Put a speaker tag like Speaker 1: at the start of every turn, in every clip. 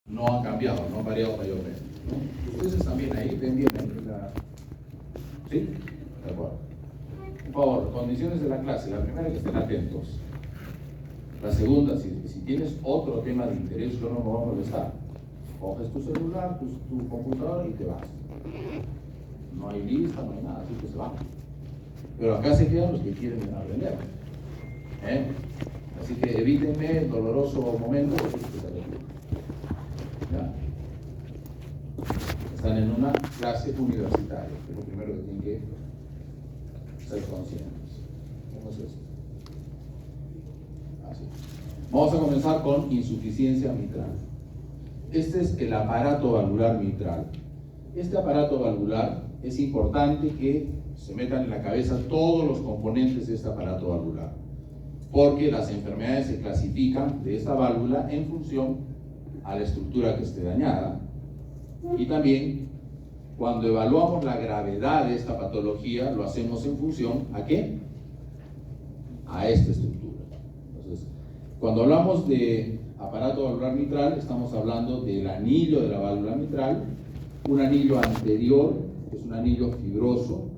Speaker 1: no han cambiado, no han variado mayormente, ¿no? Ustedes están bien ahí, ven bien ahí. ¿Sí? De acuerdo. Por favor, condiciones de la clase. La primera, que estén atentos. La segunda, si tienes otro tema de interés, yo no me voy a molestar. Coges tu celular, tu computadora y te vas. No hay lista, no hay nada, así que se van. Pero acá se quedan los que quieren aprender. Así que evítenme el doloroso momento de que se retire. ¿Ya? Están en una clase universitaria, que es lo primero que tienen que ser conscientes. ¿Cómo es esto? Así. Vamos a comenzar con insuficiencia mitral. Este es el aparato valvular mitral. Este aparato valvular es importante que se metan en la cabeza todos los componentes de este aparato valvular, porque las enfermedades se clasifican de esta válvula en función a la estructura que esté dañada, y también cuando evaluamos la gravedad de esta patología lo hacemos en función ¿a qué? A esta estructura. Entonces, cuando hablamos de aparato valvular mitral, estamos hablando del anillo de la válvula mitral, un anillo anterior, que es un anillo fibroso,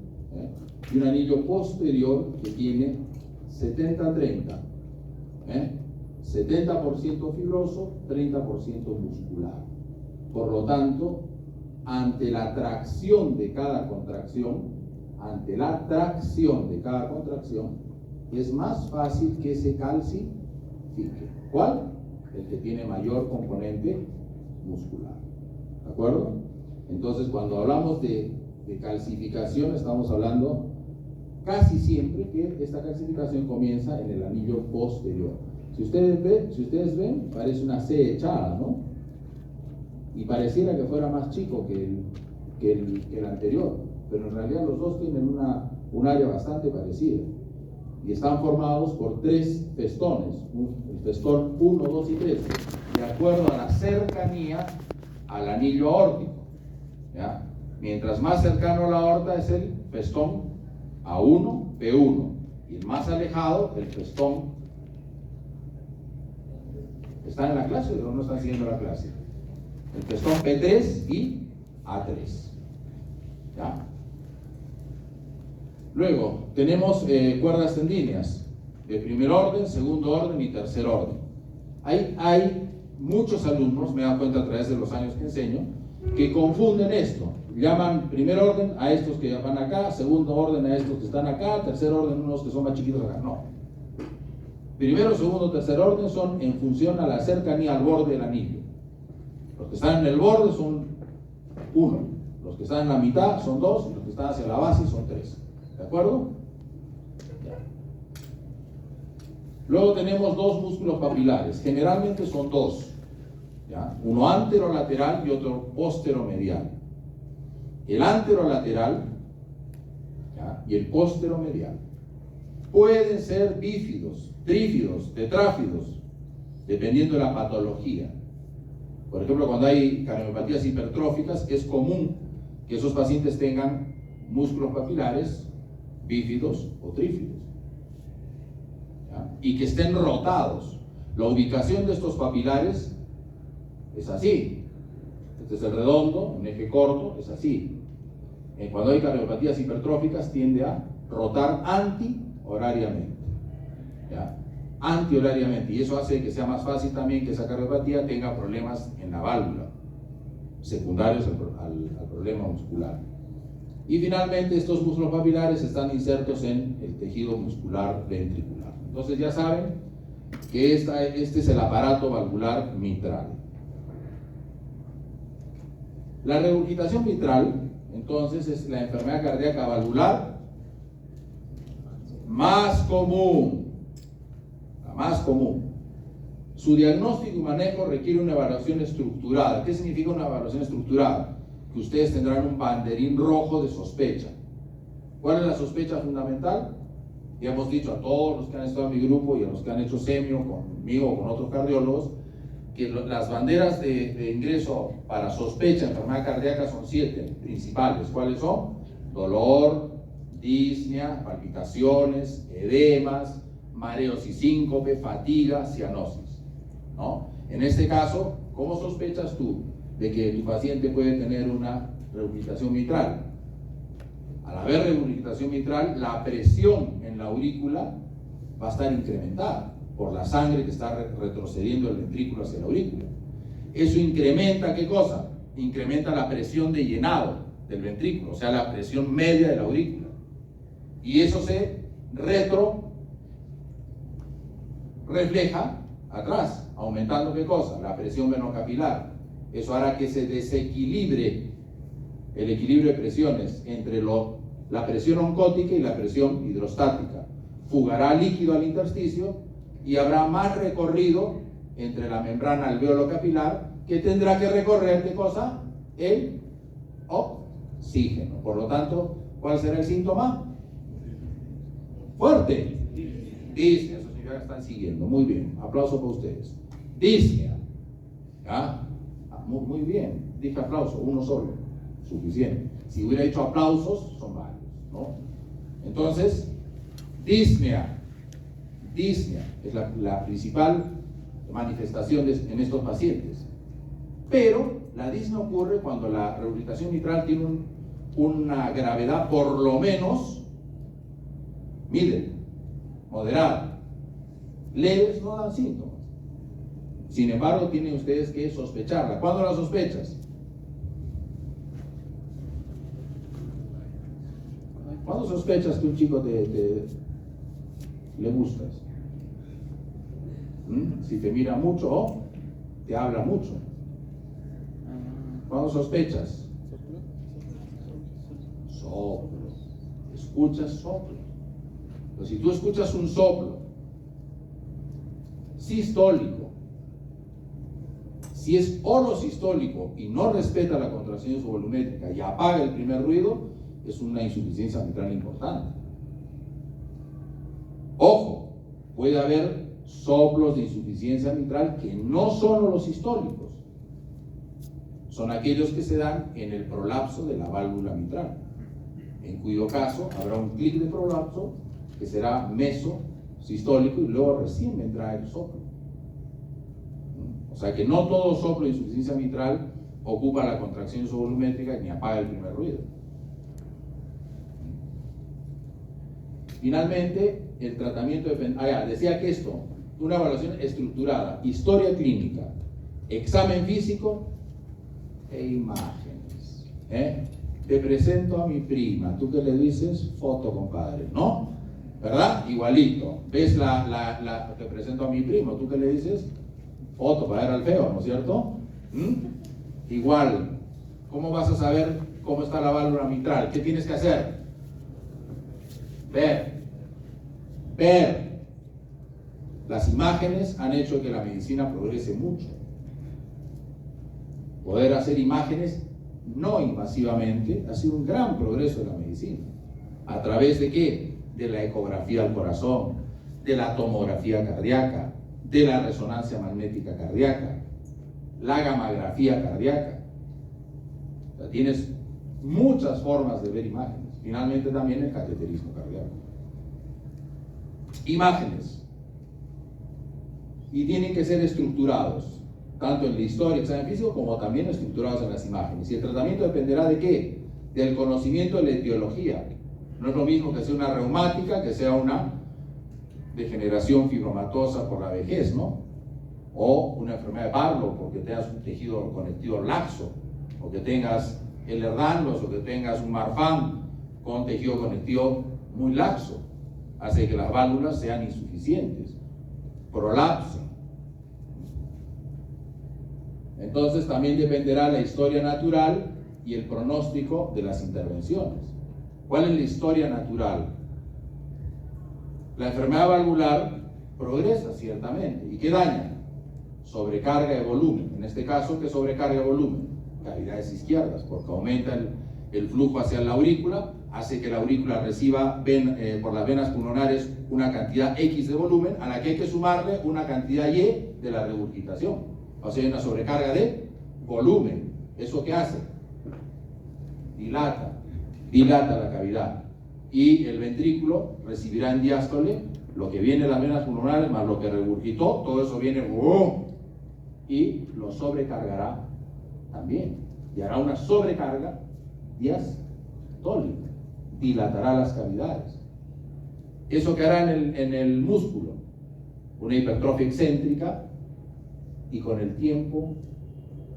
Speaker 1: y un anillo posterior que tiene 70-30, 70% fibroso, 30% muscular. Por lo tanto, ante la tracción de cada contracción, es más fácil que se calcifique. ¿Cuál? El que tiene mayor componente muscular. ¿De acuerdo? Entonces, cuando hablamos de calcificación, estamos hablando casi siempre que esta calcificación comienza en el anillo posterior. Si ustedes ven, parece una C echada, ¿no? Y pareciera que fuera más chico que el anterior, pero en realidad los dos tienen un área bastante parecida. Y están formados por 3 festones, el festón 1, 2 y 3, de acuerdo a la cercanía al anillo aórtico. ¿Ya? Mientras más cercano a la aorta es el festón A1, P1, y el más alejado, el festón. ¿Están en la clase o no están siguiendo la clase? El festón P3 y A3. ¿Ya? Luego, tenemos cuerdas tendíneas de primer orden, segundo orden y tercer orden. Hay muchos alumnos, me he dado cuenta a través de los años que enseño, que confunden esto. Llaman primer orden a estos que van acá, segundo orden a estos que están acá, tercer orden unos que son más chiquitos acá. No. Primero, segundo, tercer orden son en función a la cercanía al borde del anillo. Los que están en el borde son 1, los que están en la mitad son 2, y los que están hacia la base son 3. ¿De acuerdo? Luego tenemos 2 músculos papilares, generalmente son 2, ¿ya? Uno anterolateral y otro posteromedial. El anterolateral, ¿ya? Y el posteromedial pueden ser bífidos, trífidos, tetráfidos, dependiendo de la patología. Por ejemplo, cuando hay cardiopatías hipertróficas, es común que esos pacientes tengan músculos papilares bífidos o trífidos, ¿ya? Y que estén rotados. La ubicación de estos papilares es así. Este es el redondo, un eje corto, es así. Cuando hay cardiopatías hipertróficas tiende a rotar antihorariamente, ¿ya? Antihorariamente, y eso hace que sea más fácil también que esa cardiopatía tenga problemas en la válvula, secundarios al problema muscular. Y finalmente, estos músculos papilares están insertos en el tejido muscular ventricular. Entonces ya saben que este es el aparato valvular mitral. La regurgitación mitral, entonces, es la enfermedad cardíaca valvular más común. La más común. Su diagnóstico y manejo requiere una evaluación estructurada. ¿Qué significa una evaluación estructurada? Que ustedes tendrán un banderín rojo de sospecha. ¿Cuál es la sospecha fundamental? Ya hemos dicho a todos los que han estado en mi grupo y a los que han hecho semio conmigo o con otros cardiólogos, que las banderas de ingreso para sospecha de enfermedad cardíaca son 7 principales. ¿Cuáles son? Dolor, disnea, palpitaciones, edemas, mareos y síncope, fatiga, cianosis, ¿no? En este caso, ¿Cómo sospechas tú de que tu paciente puede tener una regurgitación mitral? Al haber regurgitación mitral, la presión en la aurícula va a estar incrementada por la sangre que está retrocediendo del ventrículo hacia la aurícula. Eso incrementa, ¿qué cosa? Incrementa la presión de llenado del ventrículo, o sea, la presión media de la aurícula. Y eso se refleja atrás, aumentando ¿qué cosa? La presión venocapilar. Eso hará que se desequilibre el equilibrio de presiones entre la presión oncótica y la presión hidrostática. Fugará líquido al intersticio y habrá más recorrido entre la membrana alveolo capilar que tendrá que recorrer, ¿qué cosa? El oxígeno. Por lo tanto, ¿cuál será el síntoma? Fuerte. Disnea. Eso significa que están siguiendo. Muy bien. Aplauso para ustedes. Disnea. ¿Ya? Muy bien. Dije aplauso, uno solo. Suficiente. Si hubiera dicho aplausos, son varios, ¿no? Entonces, disnea. Disnea es la principal manifestación en estos pacientes. Pero la disnea ocurre cuando la regurgitación mitral tiene una gravedad por lo menos, miren, moderada. Leves no dan síntomas. Sin embargo, tienen ustedes que sospecharla. ¿Cuándo la sospechas? ¿Cuándo sospechas que un chico le gustas? Si te mira mucho o te habla mucho. ¿Cuándo sospechas? Soplo. Escuchas soplo. Pero si tú escuchas un soplo sistólico, si es holosistólico y no respeta la contracción isovolumétrica y apaga el primer ruido, es una insuficiencia mitral importante. Ojo, puede haber soplos de insuficiencia mitral que no son holosistólicos. Son aquellos que se dan en el prolapso de la válvula mitral, en cuyo caso habrá un clic de prolapso que será mesosistólico y luego recién vendrá el soplo. O sea que no todo soplo de insuficiencia mitral ocupa la contracción isovolumétrica ni apaga el primer ruido. Finalmente, el tratamiento decía que esto, una evaluación estructurada, historia clínica, examen físico e imágenes. Te presento a mi prima, ¿tú qué le dices? Foto, compadre, ¿no? ¿Verdad? Igualito. ¿Ves te presento a mi primo, ¿tú qué le dices? Foto, para ver al feo, ¿no es cierto? Igual. ¿Cómo vas a saber cómo está la válvula mitral? ¿Qué tienes que hacer? Ver. Las imágenes han hecho que la medicina progrese mucho. Poder hacer imágenes no invasivamente ha sido un gran progreso de la medicina. ¿A través de qué? De la ecografía al corazón, de la tomografía cardíaca, de la resonancia magnética cardíaca, la gammagrafía cardíaca. O sea, tienes muchas formas de ver imágenes. Finalmente también el cateterismo cardíaco. Imágenes. Y tienen que ser estructurados, tanto en la historia, examen físico, como también estructurados en las imágenes. Y el tratamiento dependerá de qué? Del conocimiento de la etiología. No es lo mismo que sea una reumática, que sea una degeneración fibromatosa por la vejez, ¿no? O una enfermedad de Barlow, porque tengas un tejido conectivo laxo, o que tengas Ehlers-Danlos, o que tengas un Marfan con tejido conectivo muy laxo. Hace que las válvulas sean insuficientes, prolapsen. Entonces también dependerá la historia natural y el pronóstico de las intervenciones. ¿Cuál es la historia natural? La enfermedad valvular progresa ciertamente. ¿Y qué daña? Sobrecarga de volumen. En este caso, ¿qué sobrecarga de volumen? Cavidades izquierdas, porque aumenta el flujo hacia la aurícula, hace que la aurícula reciba por las venas pulmonares una cantidad X de volumen, a la que hay que sumarle una cantidad Y de la regurgitación. O sea, hay una sobrecarga de volumen. ¿Eso qué hace? Dilata la cavidad. Y el ventrículo recibirá en diástole lo que viene de las venas pulmonares más lo que regurgitó, todo eso viene y lo sobrecargará también, y hará una sobrecarga diastólica, dilatará las cavidades. ¿Eso que hará en el músculo? Una hipertrofia excéntrica y con el tiempo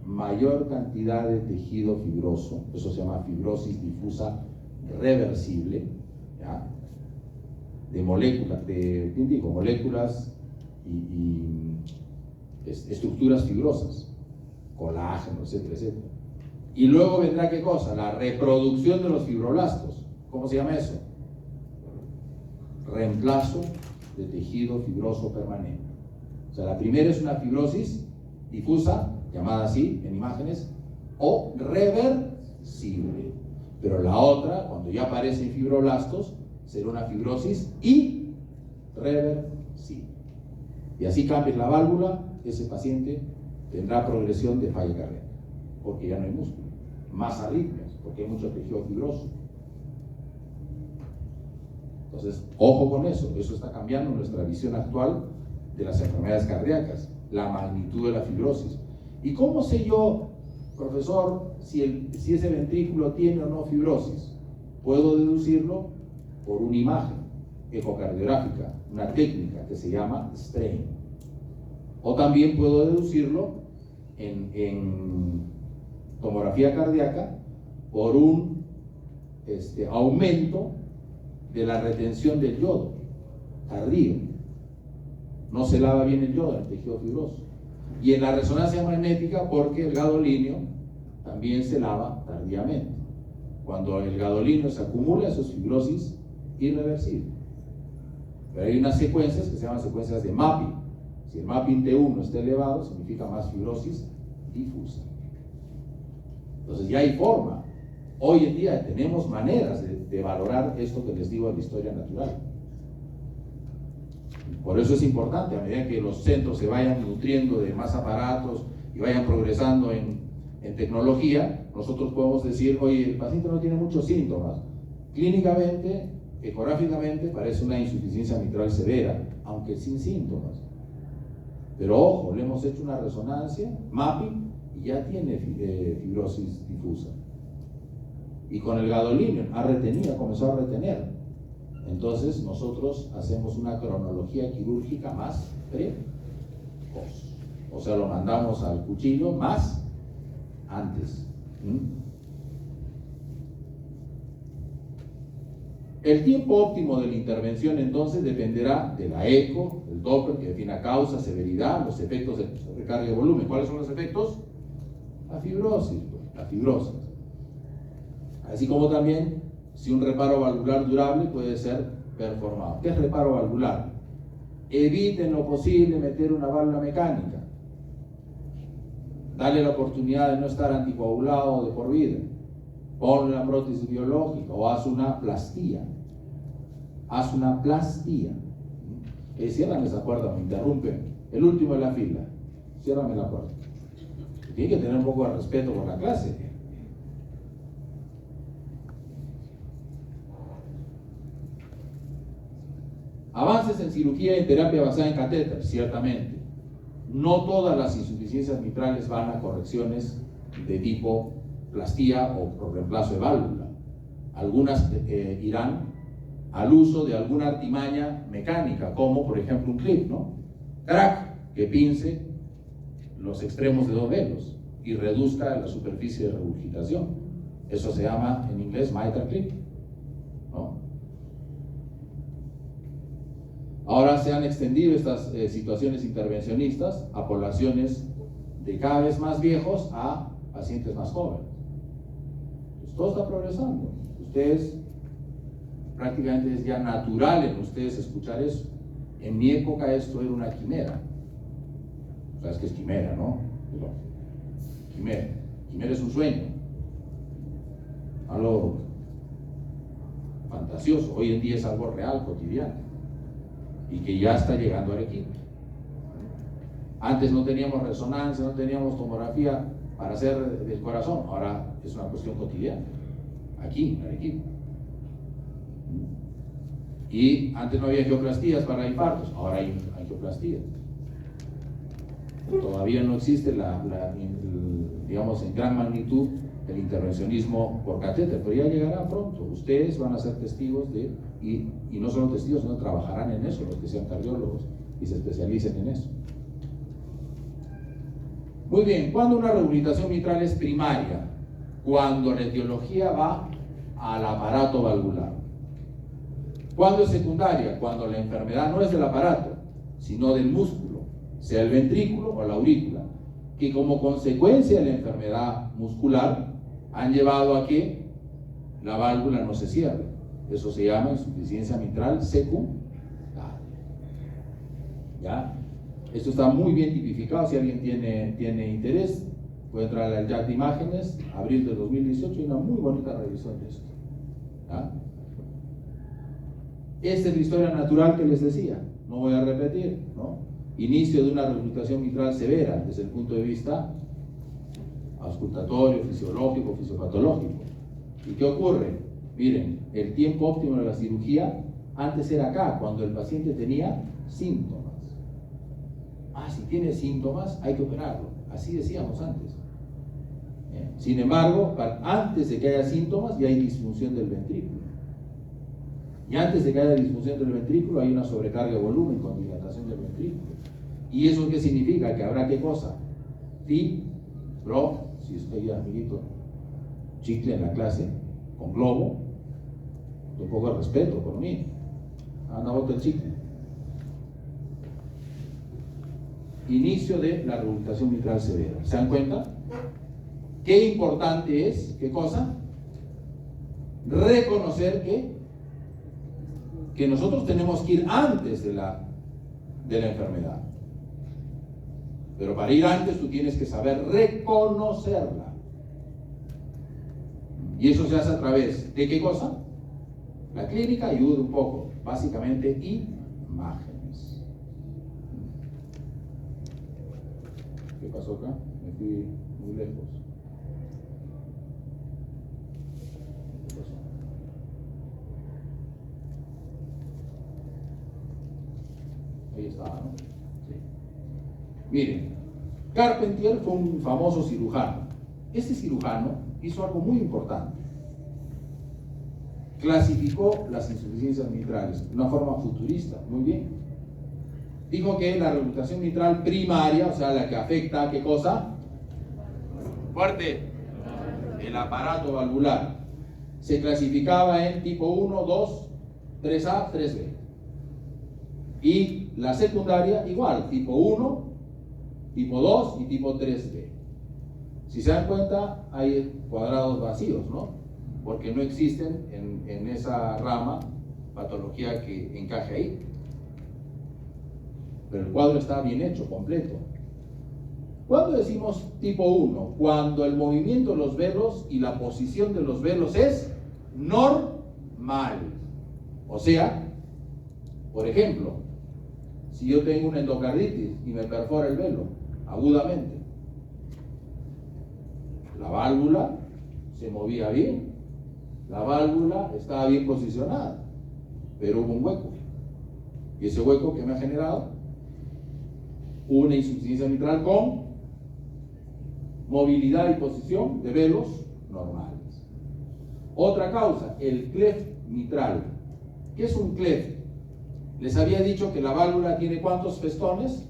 Speaker 1: mayor cantidad de tejido fibroso, eso se llama fibrosis difusa reversible, ¿ya? De moléculas, moléculas y estructuras fibrosas, colágeno, etcétera, etcétera. Y luego vendrá, ¿qué cosa? La reproducción de los fibroblastos. ¿Cómo se llama eso? Reemplazo de tejido fibroso permanente. O sea, la primera es una fibrosis difusa, llamada así en imágenes, o reversible. Pero la otra, cuando ya aparecen fibroblastos, será una fibrosis irreversible. Y así cambies la válvula, ese paciente tendrá progresión de falla cardíaca, porque ya no hay músculo. Más arritmias, porque hay mucho tejido fibroso. Entonces, ojo con eso. Eso está cambiando nuestra visión actual de las enfermedades cardíacas, la magnitud de la fibrosis. ¿Y cómo sé yo, profesor, si ese ventrículo tiene o no fibrosis? Puedo deducirlo por una imagen ecocardiográfica, una técnica que se llama strain. O también puedo deducirlo en tomografía cardíaca por un aumento de la retención del yodo tardío. No se lava bien el yodo en el tejido fibroso. Y en la resonancia magnética, porque el gadolinio también se lava tardíamente. Cuando el gadolinio se acumula, eso es fibrosis irreversible. Pero hay unas secuencias que se llaman secuencias de mapping. Si el mapping T1 está elevado, significa más fibrosis difusa. Entonces ya hay forma. Hoy en día tenemos maneras de valorar esto que les digo de la historia natural. Por eso es importante, a medida que los centros se vayan nutriendo de más aparatos y vayan progresando en tecnología, nosotros podemos decir, oye, el paciente no tiene muchos síntomas. Clínicamente, ecográficamente, parece una insuficiencia mitral severa, aunque sin síntomas. Pero ojo, le hemos hecho una resonancia, mapping, y ya tiene fibrosis difusa. Y con el gadolinio comenzó a retener. Entonces nosotros hacemos una cronología quirúrgica más precoz. O sea, lo mandamos al cuchillo más antes. El tiempo óptimo de la intervención entonces dependerá de la eco, del Doppler, que defina causa, severidad, los efectos de recarga de volumen. ¿Cuáles son los efectos? La fibrosis, la fibrosis. Así como también, si un reparo valvular durable puede ser performado. ¿Qué es reparo valvular? Eviten lo posible meter una válvula mecánica. Dale la oportunidad de no estar anticoagulado de por vida. Ponle la prótesis biológica o haz una plastía. Haz una plastía. Ciérrame esa puerta, me interrumpen. El último de la fila. Ciérrame la puerta. Tiene que tener un poco de respeto por la clase. Avances en cirugía y en terapia basada en catéter, ciertamente. No todas las insuficiencias mitrales van a correcciones de tipo plastía o reemplazo de válvula. Algunas irán al uso de alguna artimaña mecánica, como por ejemplo un clip, ¿no? Crack, que pince los extremos de dos velos y reduzca la superficie de regurgitación. Eso se llama en inglés mitral clip, ¿no? Ahora se han extendido estas situaciones intervencionistas a poblaciones de cada vez más viejos a pacientes más jóvenes. Pues todo está progresando. Ustedes, prácticamente es ya natural en ustedes escuchar eso. En mi época esto era una quimera. O sea, es que es quimera, ¿no? Pero, quimera. Quimera es un sueño. Algo fantasioso. Hoy en día es algo real, cotidiano. Y que ya está llegando a Arequipa. Antes no teníamos resonancia, no teníamos tomografía para hacer del corazón. Ahora es una cuestión cotidiana. Aquí, en Arequipa. Y antes no había angioplastías para infartos. Ahora hay angioplastías. Todavía no existe digamos, en gran magnitud el intervencionismo por catéter, pero ya llegará pronto. Ustedes van a ser testigos y no solo testigos, sino trabajarán en eso, los que sean cardiólogos y se especialicen en eso. Muy bien, ¿cuándo una rehabilitación mitral es primaria? Cuando la etiología va al aparato valvular. ¿Cuándo es secundaria? Cuando la enfermedad no es del aparato, sino del músculo, sea el ventrículo o la aurícula, que como consecuencia de la enfermedad muscular han llevado a que la válvula no se cierre. Eso se llama insuficiencia mitral secundaria. ¿Ya? Esto está muy bien tipificado. Si alguien tiene interés, puede entrar al Jack de imágenes, abril de 2018, y una muy bonita revisión de esto. ¿Ya? Esta es la historia natural que les decía, no voy a repetir, ¿no? Inicio de una rehabilitación mitral severa desde el punto de vista auscultatorio, fisiológico, fisiopatológico. ¿Y qué ocurre? Miren, el tiempo óptimo de la cirugía antes era acá, cuando el paciente tenía síntomas. Si tiene síntomas, hay que operarlo. Así decíamos antes. Sin embargo, antes de que haya síntomas, ya hay disfunción del ventrículo. Y antes de que haya disfunción del ventrículo, hay una sobrecarga de volumen con dilatación del ventrículo. ¿Y eso qué significa? Que habrá qué cosa. Si estoy amiguito, chicle en la clase, con globo, un poco de respeto por mí. Anda, bota el chicle. Inicio de la rehabilitación mitral severa. ¿Se dan cuenta? Qué importante es, ¿qué cosa? Reconocer que nosotros tenemos que ir antes de la enfermedad. Pero para ir antes tú tienes que saber reconocerla. Y eso se hace a través de ¿qué cosa? La clínica ayuda un poco, básicamente imágenes. ¿Qué pasó acá? Me fui muy lejos. ¿Qué pasó? Ahí estaba, ¿no? Sí. Miren, Carpentier fue un famoso cirujano. Este cirujano hizo algo muy importante. Clasificó las insuficiencias mitrales de una forma futurista, muy bien. Dijo que la rehabilitación mitral primaria, o sea, la que afecta a ¿qué cosa? Fuerte. El aparato valvular. Se clasificaba en tipo 1, 2, 3A, 3B. Y la secundaria igual, tipo 1, tipo 2 y tipo 3B. Si se dan cuenta, hay cuadrados vacíos, ¿no? Porque no existen en esa rama patología que encaje ahí. Pero el cuadro está bien hecho, completo. ¿Cuándo decimos tipo 1? Cuando el movimiento de los velos y la posición de los velos es normal. O sea, por ejemplo, si yo tengo una endocarditis y me perfora el velo agudamente, la válvula se movía bien, la válvula estaba bien posicionada, pero hubo un hueco. Y ese hueco que me ha generado una insuficiencia mitral con movilidad y posición de velos normales. Otra causa, el cleft mitral. ¿Qué es un cleft? Les había dicho que la válvula tiene ¿cuántos festones?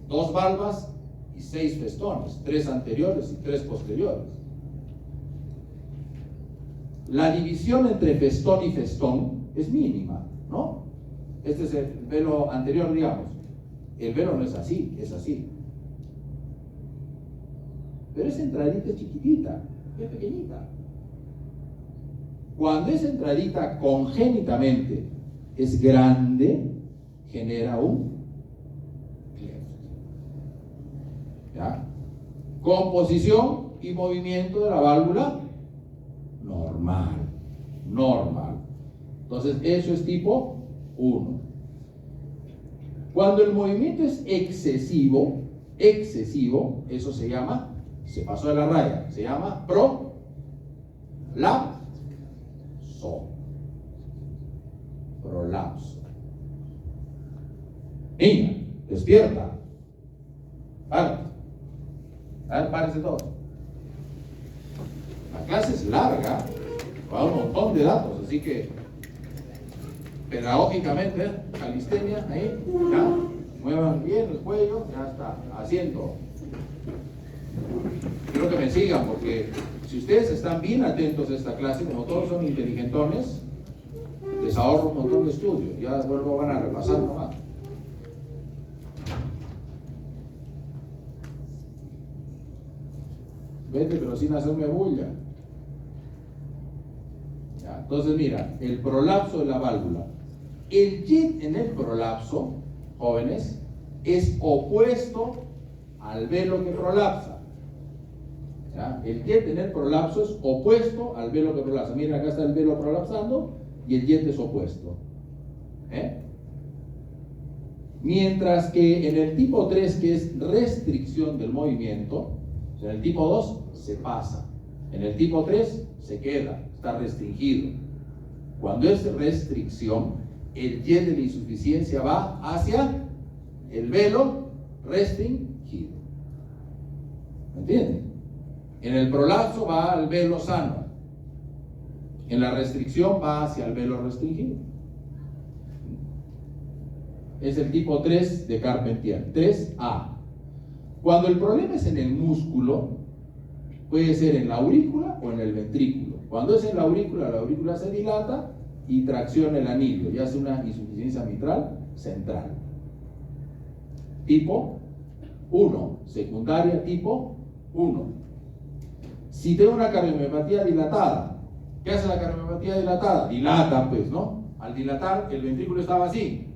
Speaker 1: 2 valvas y 6 festones, 3 anteriores y 3 posteriores. La división entre festón y festón es mínima, ¿no? Este es el velo anterior, digamos. El velo no es así, es así. Pero esa entradita es chiquitita, es pequeñita. Cuando esa entradita congénitamente es grande, genera un cleft. ¿Ya? Composición y movimiento de la válvula normal. Entonces, eso es tipo 1. Cuando el movimiento es excesivo, eso se llama, se pasó de la raya, se llama prolapso. Niña, despierta. Párate. A ver, párense todos. La clase es larga, va a un montón de datos, así que pedagógicamente, calistenia, ahí, ya, muevan bien el cuello, ya está, asiento. Quiero que me sigan, porque si ustedes están bien atentos a esta clase, como todos son inteligentones, les ahorro un montón de estudio, ya luego van a repasar nomás. Vete, pero sin hacerme bulla. Ya, entonces mira, el prolapso de la válvula. El jet en el prolapso, jóvenes, es opuesto al velo que prolapsa. ¿Ya? El jet en el prolapso es opuesto al velo que prolapsa. Miren, acá está el velo prolapsando y el jet es opuesto. Mientras que en el tipo 3, que es restricción del movimiento, en el tipo 2 se pasa. En el tipo 3 se queda, está restringido. Cuando es restricción, el jet de la insuficiencia va hacia el velo restringido. ¿Me entienden? En el prolapso va al velo sano. En la restricción va hacia el velo restringido. Es el tipo 3 de Carpentier, 3A. Cuando el problema es en el músculo, puede ser en la aurícula o en el ventrículo. Cuando es en la aurícula se dilata y tracciona el anillo y hace una insuficiencia mitral central. Tipo 1, secundaria tipo 1. Si tengo una cardiomiopatía dilatada, ¿qué hace la cardiomiopatía dilatada? Dilata, pues, ¿no? Al dilatar, el ventrículo estaba así.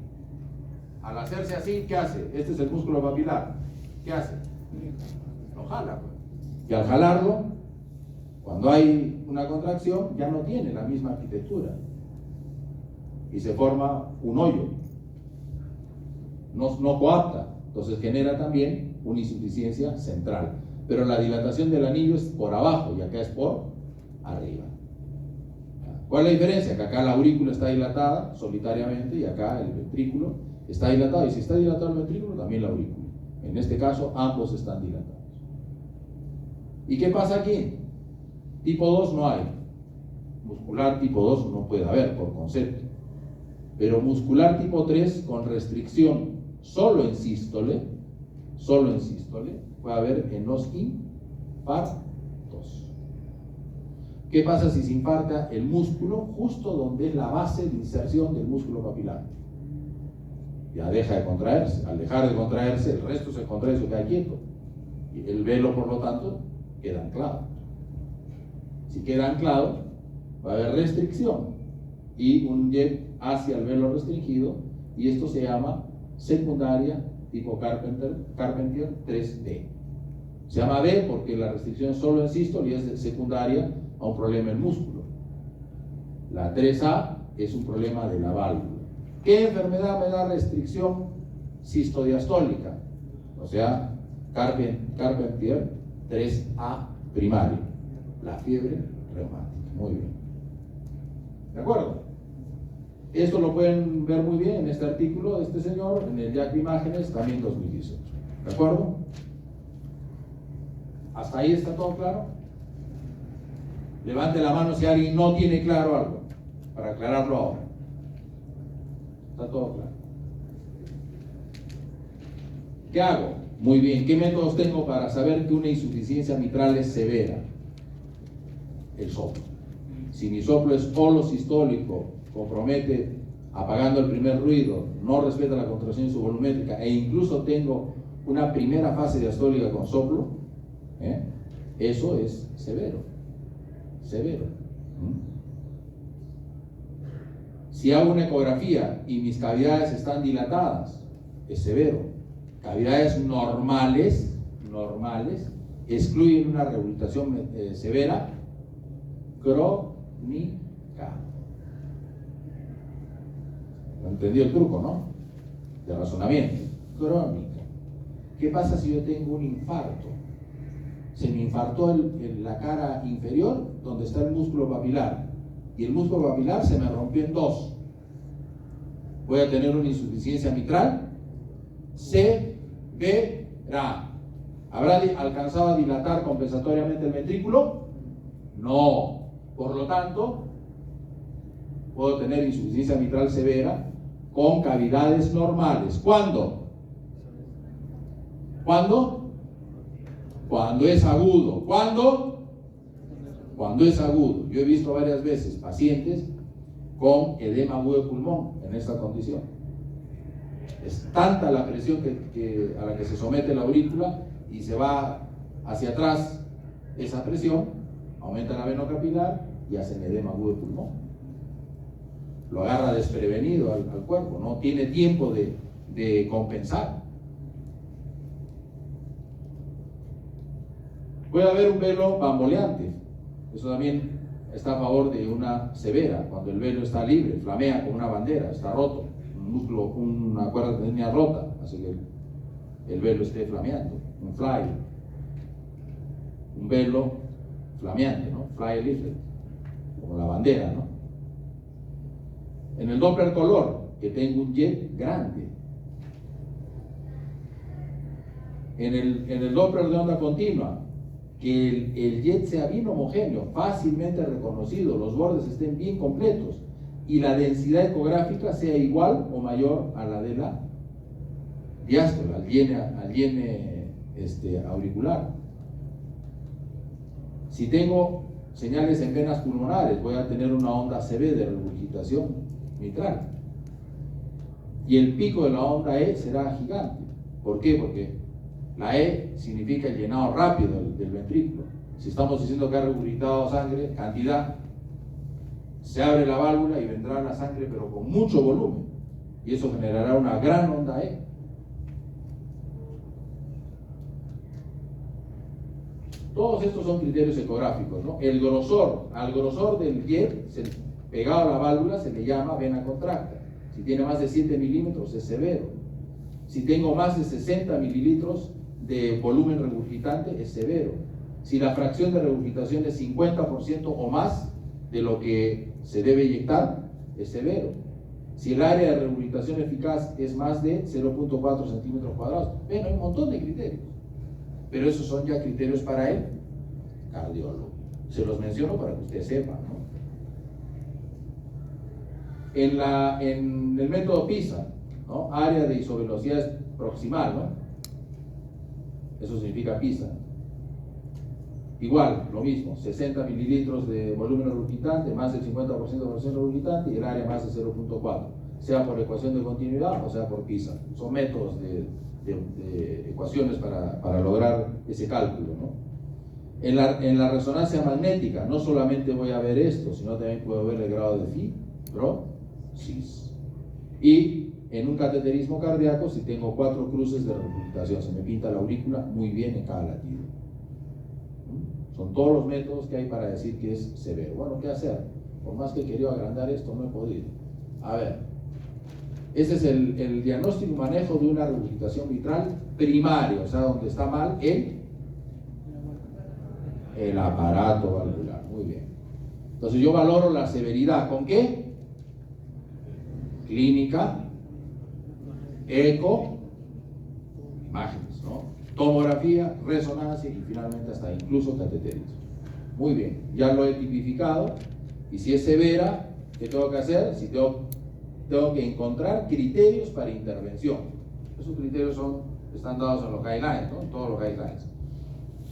Speaker 1: Al hacerse así, ¿qué hace? Este es el músculo papilar. ¿Qué hace? Lo jala, pues. Y al jalarlo, cuando hay una contracción, ya no tiene la misma arquitectura. Y se forma un hoyo. No coapta. Entonces genera también una insuficiencia central. Pero la dilatación del anillo es por abajo y acá es por arriba. ¿Cuál es la diferencia? Que acá la aurícula está dilatada solitariamente y acá el ventrículo está dilatado. Y si está dilatado el ventrículo, también la aurícula. En este caso, ambos están dilatados. ¿Y qué pasa aquí? Tipo 2 no hay. Muscular tipo 2 no puede haber por concepto. Pero muscular tipo 3 con restricción solo en sístole, puede haber en los infartos. ¿Qué pasa si se infarta el músculo justo donde es la base de inserción del músculo papilar? Ya deja de contraerse. Al dejar de contraerse, el resto se contrae y se queda quieto. Y el velo, por lo tanto, queda anclado. Si queda anclado, va a haber restricción y un jet hacia el velo restringido, y esto se llama secundaria tipo Carpentier 3D. Se llama D porque la restricción es solo en sístole y es secundaria a un problema en músculo. La 3A es un problema de la válvula. ¿Qué enfermedad me da restricción sistodiastólica? O sea, Carpentier 3A primario, la fiebre reumática. Muy bien. ¿De acuerdo? Esto lo pueden ver muy bien en este artículo de este señor, en el Jack de Imágenes, también 2018. ¿De acuerdo? ¿Hasta ahí está todo claro? Levante la mano si alguien no tiene claro algo, para aclararlo ahora. ¿Está todo claro? ¿Qué hago? Muy bien. ¿Qué métodos tengo para saber que una insuficiencia mitral es severa? El soplo. Si mi soplo es holosistólico, compromete apagando el primer ruido, no respeta la contracción subvolumétrica e incluso tengo una primera fase diastólica con soplo, eso es severo. Si hago una ecografía y mis cavidades están dilatadas, es severo. Cavidades normales excluyen una rehabilitación severa crónica. ¿Entendió el truco, no? De razonamiento. Crónica. ¿Qué pasa si yo tengo un infarto? Se me infartó la cara inferior donde está el músculo papilar y el músculo papilar se me rompió en dos. Voy a tener una insuficiencia mitral severa. ¿Habrá alcanzado a dilatar compensatoriamente el ventrículo? No. Por lo tanto, puedo tener insuficiencia mitral severa con cavidades normales. ¿Cuándo? ¿Cuándo? Cuando es agudo. ¿Cuándo? Cuando es agudo. Yo he visto varias veces pacientes con edema agudo de pulmón en esta condición. Es tanta la presión a la que se somete la aurícula y se va hacia atrás esa presión, aumenta la vena capilar y hacen edema agudo de pulmón. Lo agarra desprevenido al cuerpo, no tiene tiempo de compensar. Puede haber un velo bamboleante, eso también está a favor de una severa, cuando el velo está libre, flamea como una bandera, está roto, un músculo, una cuerda tenía rota, así que el velo esté flameando, un fly, un velo flameante, ¿no? Fly leaflet, como la bandera, ¿no? En el Doppler color, que tengo un jet grande. En el Doppler de onda continua, que el jet sea bien homogéneo, fácilmente reconocido, los bordes estén bien completos y la densidad ecográfica sea igual o mayor a la de la diástole, al hiene auricular. Si tengo señales en venas pulmonares, voy a tener una onda CB de regurgitación mitral. Y el pico de la onda E será gigante. ¿Por qué? Porque la E significa el llenado rápido del ventrículo. Si estamos diciendo que ha regurgitado sangre, cantidad, se abre la válvula y vendrá la sangre, pero con mucho volumen. Y eso generará una gran onda E. Todos estos son criterios ecográficos, ¿no? El grosor, al grosor del jet pegado a la válvula se le llama vena contracta. Si tiene más de 7 milímetros es severo. Si tengo más de 60 mililitros de volumen regurgitante es severo. Si la fracción de regurgitación es 50% o más de lo que se debe inyectar, es severo. Si el área de regurgitación eficaz es más de 0.4 centímetros cuadrados, bueno, hay un montón de criterios. Pero esos son ya criterios para el cardiólogo. Se los menciono para que usted sepa, ¿no? En el método PISA, ¿no? Área de isovelocidad proximal, ¿no? Eso significa PISA. Igual, lo mismo, 60 mililitros de volumen regurgitante, más del 50% de presión regurgitante y el área más de 0.4, sea por ecuación de continuidad o sea por PISA. Son métodos de ecuaciones para lograr ese cálculo, ¿no? En la resonancia magnética no solamente voy a ver esto, sino también puedo ver el grado de fibrosis. Y en un cateterismo cardíaco, si tengo 4 cruces de regurgitación, se me pinta la aurícula muy bien en cada latido. Son todos los métodos que hay para decir que es severo. Bueno, ¿qué hacer? Por más que he querido agrandar esto, no he podido. A ver, ese es el diagnóstico y manejo de una regurgitación mitral primaria, o sea, donde está mal el aparato valvular. Muy bien. Entonces yo valoro la severidad. ¿Con qué? Clínica, eco, imágenes, ¿no? Tomografía, resonancia y finalmente hasta incluso cateterismo. Muy bien, ya lo he tipificado. Y si es severa, ¿qué tengo que hacer? Si tengo que encontrar criterios para intervención. Esos criterios están dados en los guidelines, ¿no? En todos los guidelines.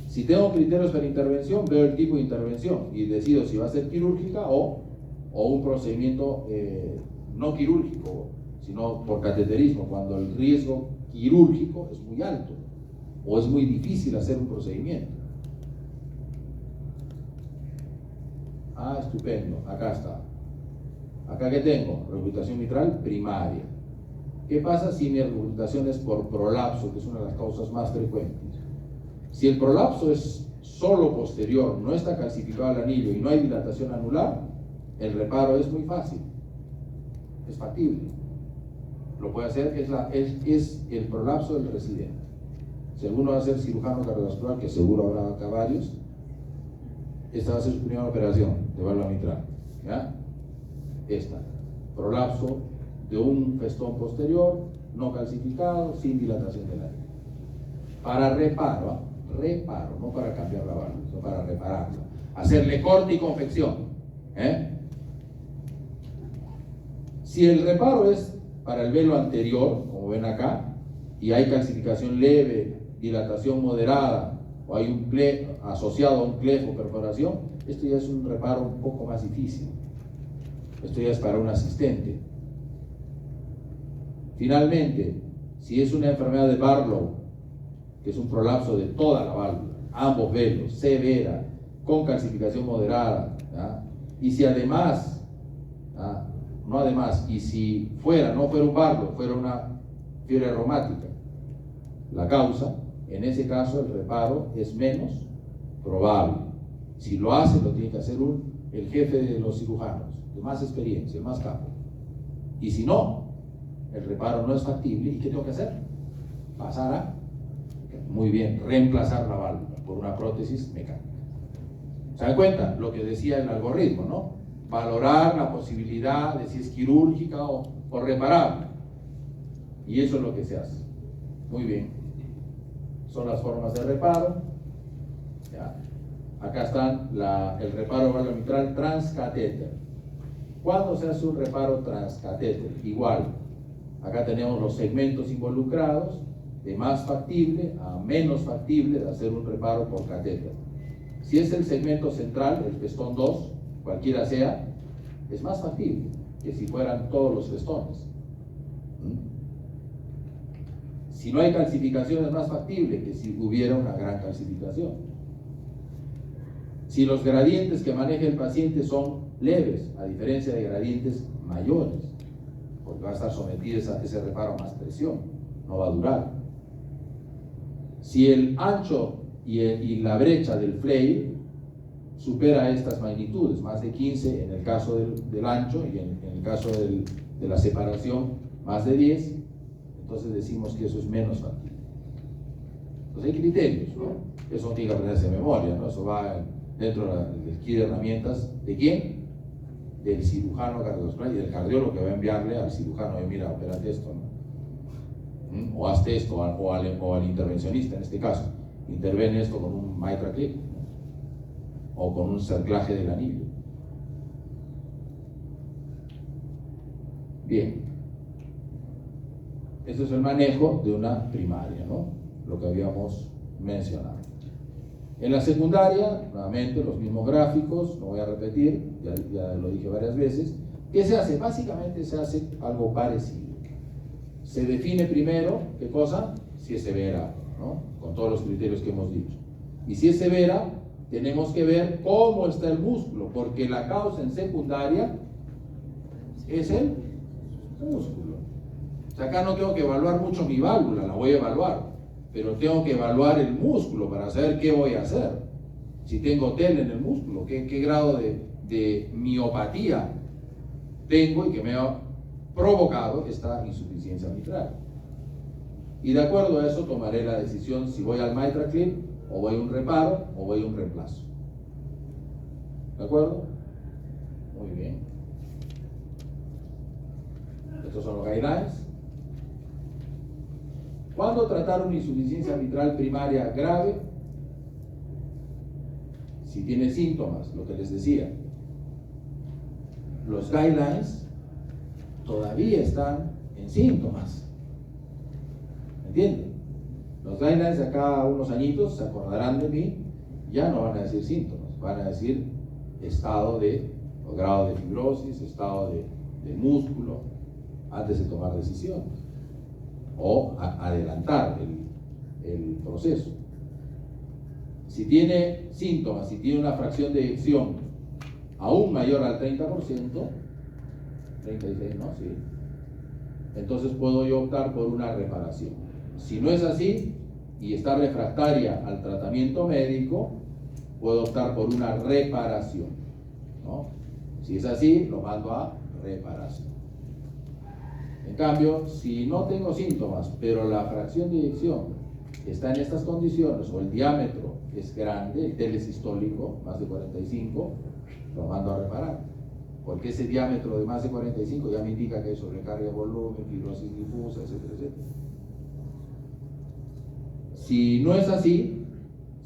Speaker 1: Si tengo criterios para intervención, veo el tipo de intervención y decido si va a ser quirúrgica o un procedimiento no quirúrgico, sino por cateterismo, cuando el riesgo quirúrgico es muy alto o es muy difícil hacer un procedimiento. Ah, estupendo, acá está. Acá que tengo, regurgitación mitral primaria. ¿Qué pasa si mi regurgitación es por prolapso, que es una de las causas más frecuentes? Si el prolapso es solo posterior, no está calcificado el anillo y no hay dilatación anular, el reparo es muy fácil, es factible. Lo puede hacer, es el prolapso del residente. Si alguno va a ser cirujano cardiovascular, que seguro habrá acá varios, esta va a ser su primera operación de válvula mitral, ¿ya? Esta, prolapso de un festón posterior, no calcificado, sin dilatación del anillo. Para reparo, reparo, no para cambiar la válvula, sino para repararla. Hacerle corte y confección. Si el reparo es para el velo anterior, como ven acá, y hay calcificación leve, dilatación moderada, o hay un asociado a un clef o perforación, esto ya es un reparo un poco más difícil. Esto ya es para un asistente. Finalmente, si es una enfermedad de Barlow, que es un prolapso de toda la válvula, ambos velos, severa, con calcificación moderada, ¿ya? Y si además, ¿ya? No además, y si no fuera un Barlow, fuera una fiebre reumática, la causa, en ese caso el reparo es menos probable. Si lo hace, lo tiene que hacer el jefe de los cirujanos, de más experiencia, el más capo. Y si no, el reparo no es factible, ¿y qué tengo que hacer? Pasar a, muy bien, reemplazar la válvula por una prótesis mecánica. ¿Se dan cuenta? Lo que decía el algoritmo, ¿no? Valorar la posibilidad de si es quirúrgica o reparable. Y eso es lo que se hace. Muy bien. Son las formas de reparo. ¿Ya? Acá están el reparo válvula mitral transcatéter. ¿Cuándo se hace un reparo transcatéter? Igual. Acá tenemos los segmentos involucrados, de más factible a menos factible de hacer un reparo por catéter. Si es el segmento central, el festón 2, cualquiera sea, es más factible que si fueran todos los festones. Si no hay calcificación, es más factible que si hubiera una gran calcificación. Si los gradientes que maneja el paciente son leves, a diferencia de gradientes mayores, porque va a estar sometido a ese reparo a más presión, no va a durar. Si el ancho y la brecha del flail supera estas magnitudes, más de 15 en el caso del ancho y en el caso de la separación más de 10, entonces decimos que eso es menos factible. Entonces hay criterios, ¿no? Eso no tiene que aprenderse de memoria, ¿no? Eso va dentro del kit de herramientas. ¿De quién? Del cirujano cardiovascular y del cardiólogo que va a enviarle al cirujano, mira, opérate esto, ¿no? O hazte esto, o al intervencionista en este caso, interviene esto con un mitral clip, ¿no? O con un cerclaje del anillo. Bien, esto es el manejo de una primaria, ¿no? Lo que habíamos mencionado. En la secundaria, nuevamente los mismos gráficos, no voy a repetir, ya lo dije varias veces. ¿Qué se hace? Básicamente se hace algo parecido. Se define primero, ¿qué cosa? Si es severa, ¿no? Con todos los criterios que hemos dicho. Y si es severa, tenemos que ver cómo está el músculo, porque la causa en secundaria es el músculo. O sea, acá no tengo que evaluar mucho mi válvula, la voy a evaluar, pero tengo que evaluar el músculo para saber qué voy a hacer. Si tengo TEL en el músculo, qué grado de miopatía tengo y que me ha provocado esta insuficiencia mitral. Y de acuerdo a eso tomaré la decisión si voy al mitral clip, o voy a un reparo, o voy a un reemplazo. ¿De acuerdo? Muy bien. Estos son los guidelines. ¿Cuándo tratar una insuficiencia mitral primaria grave? Si tiene síntomas, lo que les decía. Los guidelines todavía están en síntomas. ¿Entienden? Los guidelines de acá a unos añitos, se acordarán de mí, ya no van a decir síntomas, van a decir estado o grado de fibrosis, estado de músculo, antes de tomar decisiones, o adelantar el proceso. Si tiene síntomas, si tiene una fracción de eyección aún mayor al 30%, 36, ¿no? Sí. Entonces puedo yo optar por una reparación. Si no es así y está refractaria al tratamiento médico, puedo optar por una reparación, ¿no? Si es así, lo mando a reparación. En cambio, si no tengo síntomas, pero la fracción de eyección está en estas condiciones, o el diámetro es grande, el TEL es sistólico, más de 45, lo mando a reparar. Porque ese diámetro de más de 45 ya me indica que hay sobrecarga de volumen, fibrosis difusa, etcétera, etcétera. Si no es así,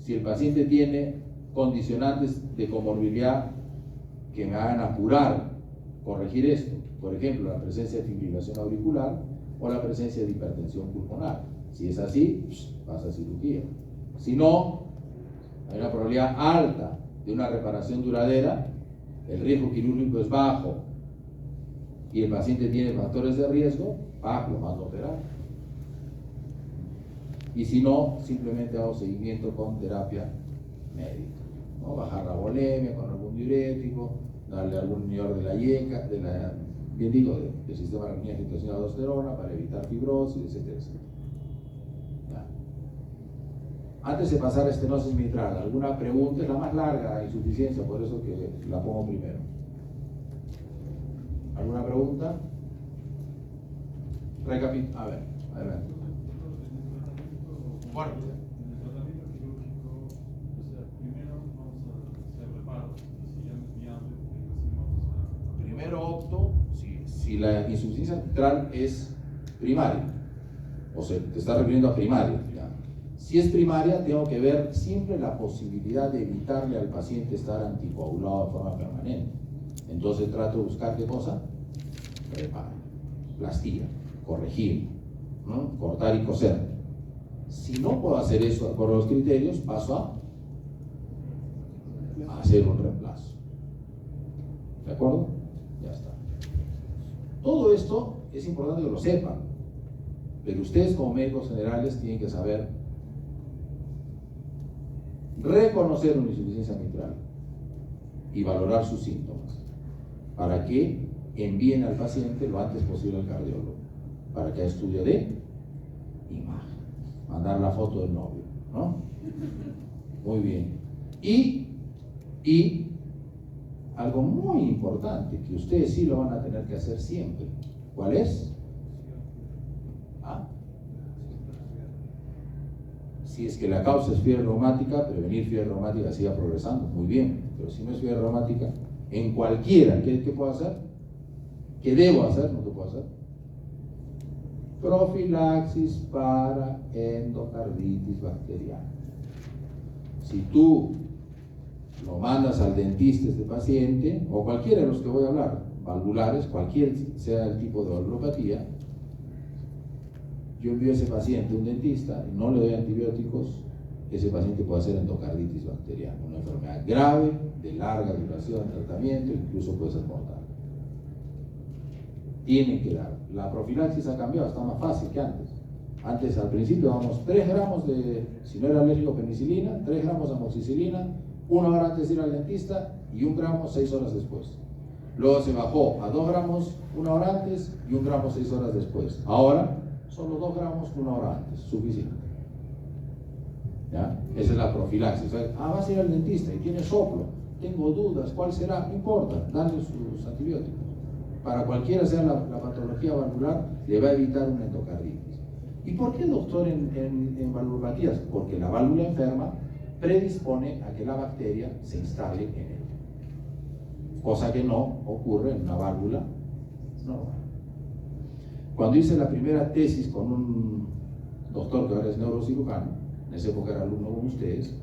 Speaker 1: si el paciente tiene condicionantes de comorbilidad que me hagan apurar, corregir esto. Por ejemplo, la presencia de fibrilación auricular o la presencia de hipertensión pulmonar. Si es así, pasa a cirugía. Si no, hay una probabilidad alta de una reparación duradera, el riesgo quirúrgico es bajo y el paciente tiene factores de riesgo, lo mando a operar. Y si no, simplemente hago seguimiento con terapia médica, ¿no? Bajar la volemia con algún diurético, darle algún inhibidor de la IECA, del sistema de renina angiotensina aldosterona para evitar fibrosis, etcétera, etcétera. ¿Ya? Antes de pasar a estenosis mitral, ¿alguna pregunta? Es la más larga, insuficiencia, por eso que la pongo primero. ¿Alguna pregunta? A ver, adelante. Bueno.
Speaker 2: En el tratamiento quirúrgico, o sea, primero vamos a hacer reparos y si ya no es viable, recién vamos a...
Speaker 1: Primero opto, si la insuficiencia mitral es primaria, o sea, te está refiriendo a primaria, ¿ya? Si es primaria, tengo que ver siempre la posibilidad de evitarle al paciente estar anticoagulado de forma permanente. Entonces trato de buscar ¿qué cosa? Reparo, plastía, corregir, ¿no? Cortar y coser. Si no puedo hacer eso de acuerdo a los criterios, paso a hacer un reemplazo. ¿De acuerdo? Ya está. Todo esto es importante que lo sepan, pero ustedes como médicos generales tienen que saber reconocer una insuficiencia mitral y valorar sus síntomas para que envíen al paciente lo antes posible al cardiólogo para que haga estudio de imagen, mandar la foto del novio, ¿no? Muy bien. Y algo muy importante que ustedes sí lo van a tener que hacer siempre. ¿Cuál es? Si es que la causa es fiebre reumática, prevenir fiebre reumática siga progresando, muy bien. Pero si no es fiebre reumática, en cualquiera, ¿qué puedo hacer? ¿Qué debo hacer? No te puedo hacer. Profilaxis para endocarditis bacteriana. Si tú lo mandas al dentista este paciente, o cualquiera de los que voy a hablar, valvulares, cualquier sea el tipo de valvulopatía, yo envío a ese paciente a un dentista y no le doy antibióticos, ese paciente puede hacer endocarditis bacteriana, una enfermedad grave, de larga duración de tratamiento, incluso puede ser mortal. Tienen que dar. La profilaxis ha cambiado, está más fácil que antes. Antes, al principio, dábamos 3 gramos de, si no era alérgico, penicilina, 3 gramos de amoxicilina, 1 hora antes de ir al dentista y 1 gramo 6 horas después. Luego se bajó a 2 gramos 1 hora antes y 1 gramo 6 horas después. Ahora, solo 2 gramos 1 hora antes, suficiente. ¿Ya? Esa es la profilaxis. Vas a ir al dentista y tienes soplo, tengo dudas, ¿cuál será? No importa, dale sus antibióticos. Para cualquiera sea la patología valvular, le va a evitar una endocarditis. ¿Y por qué, doctor, en valvulopatías? Porque la válvula enferma predispone a que la bacteria se instale en ella, cosa que no ocurre en una válvula normal. Cuando hice la primera tesis con un doctor que ahora es neurocirujano, en esa época era alumno con ustedes,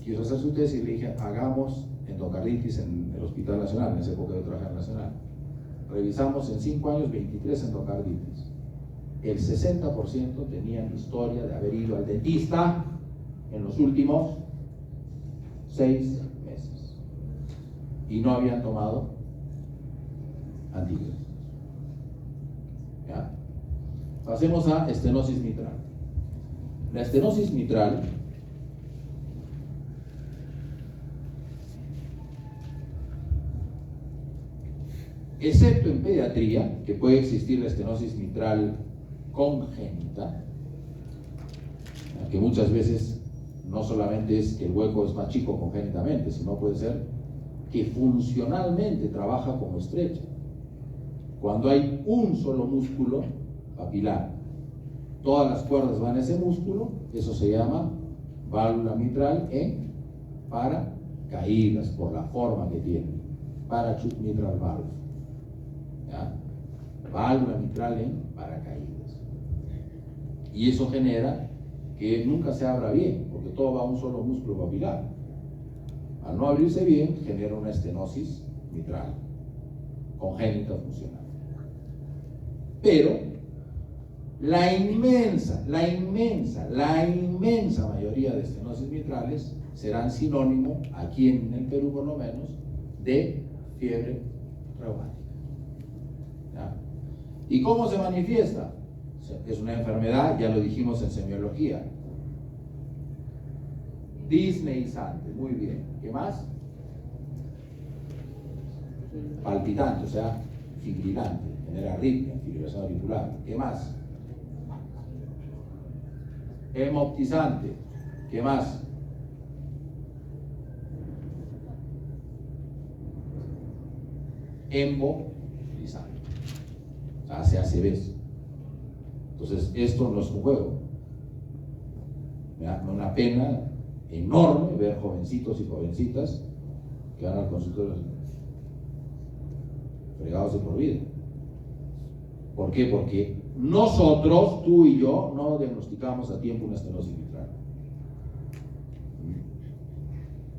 Speaker 1: quiso hacer su tesis y le dije, hagamos endocarditis en el Hospital Nacional, en esa época yo trabajaba en Nacional. Revisamos en 5 años 23 endocarditis. El 60% tenían historia de haber ido al dentista en los últimos 6 meses y no habían tomado antibióticos. ¿Ya? Pasemos a estenosis mitral. La estenosis mitral excepto en pediatría, que puede existir la estenosis mitral congénita, que muchas veces no solamente es que el hueco es más chico congénitamente, sino puede ser que funcionalmente trabaja como estrecha. Cuando hay un solo músculo papilar, todas las cuerdas van a ese músculo, eso se llama válvula mitral en paracaídas, por la forma que tiene, parachute mitral valve. ¿Ya? Válvula mitral en paracaídas. Y eso genera que nunca se abra bien, porque todo va a un solo músculo papilar. Al no abrirse bien, genera una estenosis mitral congénita funcional. Pero la inmensa mayoría de estenosis mitrales serán sinónimo, aquí en el Perú por lo menos, de fiebre reumática. ¿Ya? ¿Y cómo se manifiesta? Es una enfermedad, ya lo dijimos en semiología, disneizante, muy bien. ¿Qué más? Palpitante, o sea, fibrilante, genera arritmia, fibrilación auricular. ¿Qué más? Hemoptizante. ¿Qué más? Embolizante. O sea, se hace beso. Entonces, esto no es un juego. Me da una pena enorme ver jovencitos y jovencitas que van al consultorio fregados de por vida. ¿Por qué? Porque nosotros, tú y yo, no diagnosticamos a tiempo una estenosis mitral.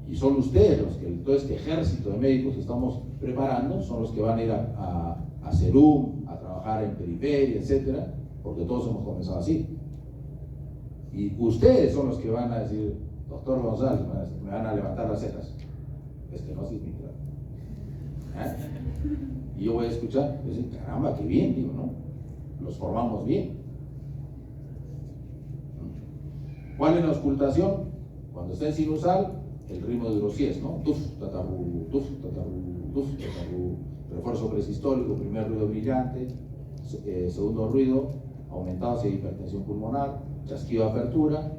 Speaker 1: Y son ustedes los que, todo este ejército de médicos que estamos preparando, son los que van a ir a Serum, a trabajar en periferia, etcétera, porque todos hemos comenzado así. Y ustedes son los que van a decir, doctor González, me van a levantar las cejas. Estenosis mitral. Y yo voy a escuchar, y decir, caramba, qué bien, digo, ¿no? Los formamos bien. ¿Cuál es la auscultación? Cuando está en sinusal, el ritmo de Eurosies, ¿no? Tuf, tatarru, tuf, tatarru, tuf, tatarru. Refuerzo presistólico, primer ruido brillante, segundo ruido, aumentado si hay hipertensión pulmonar, chasquido de apertura,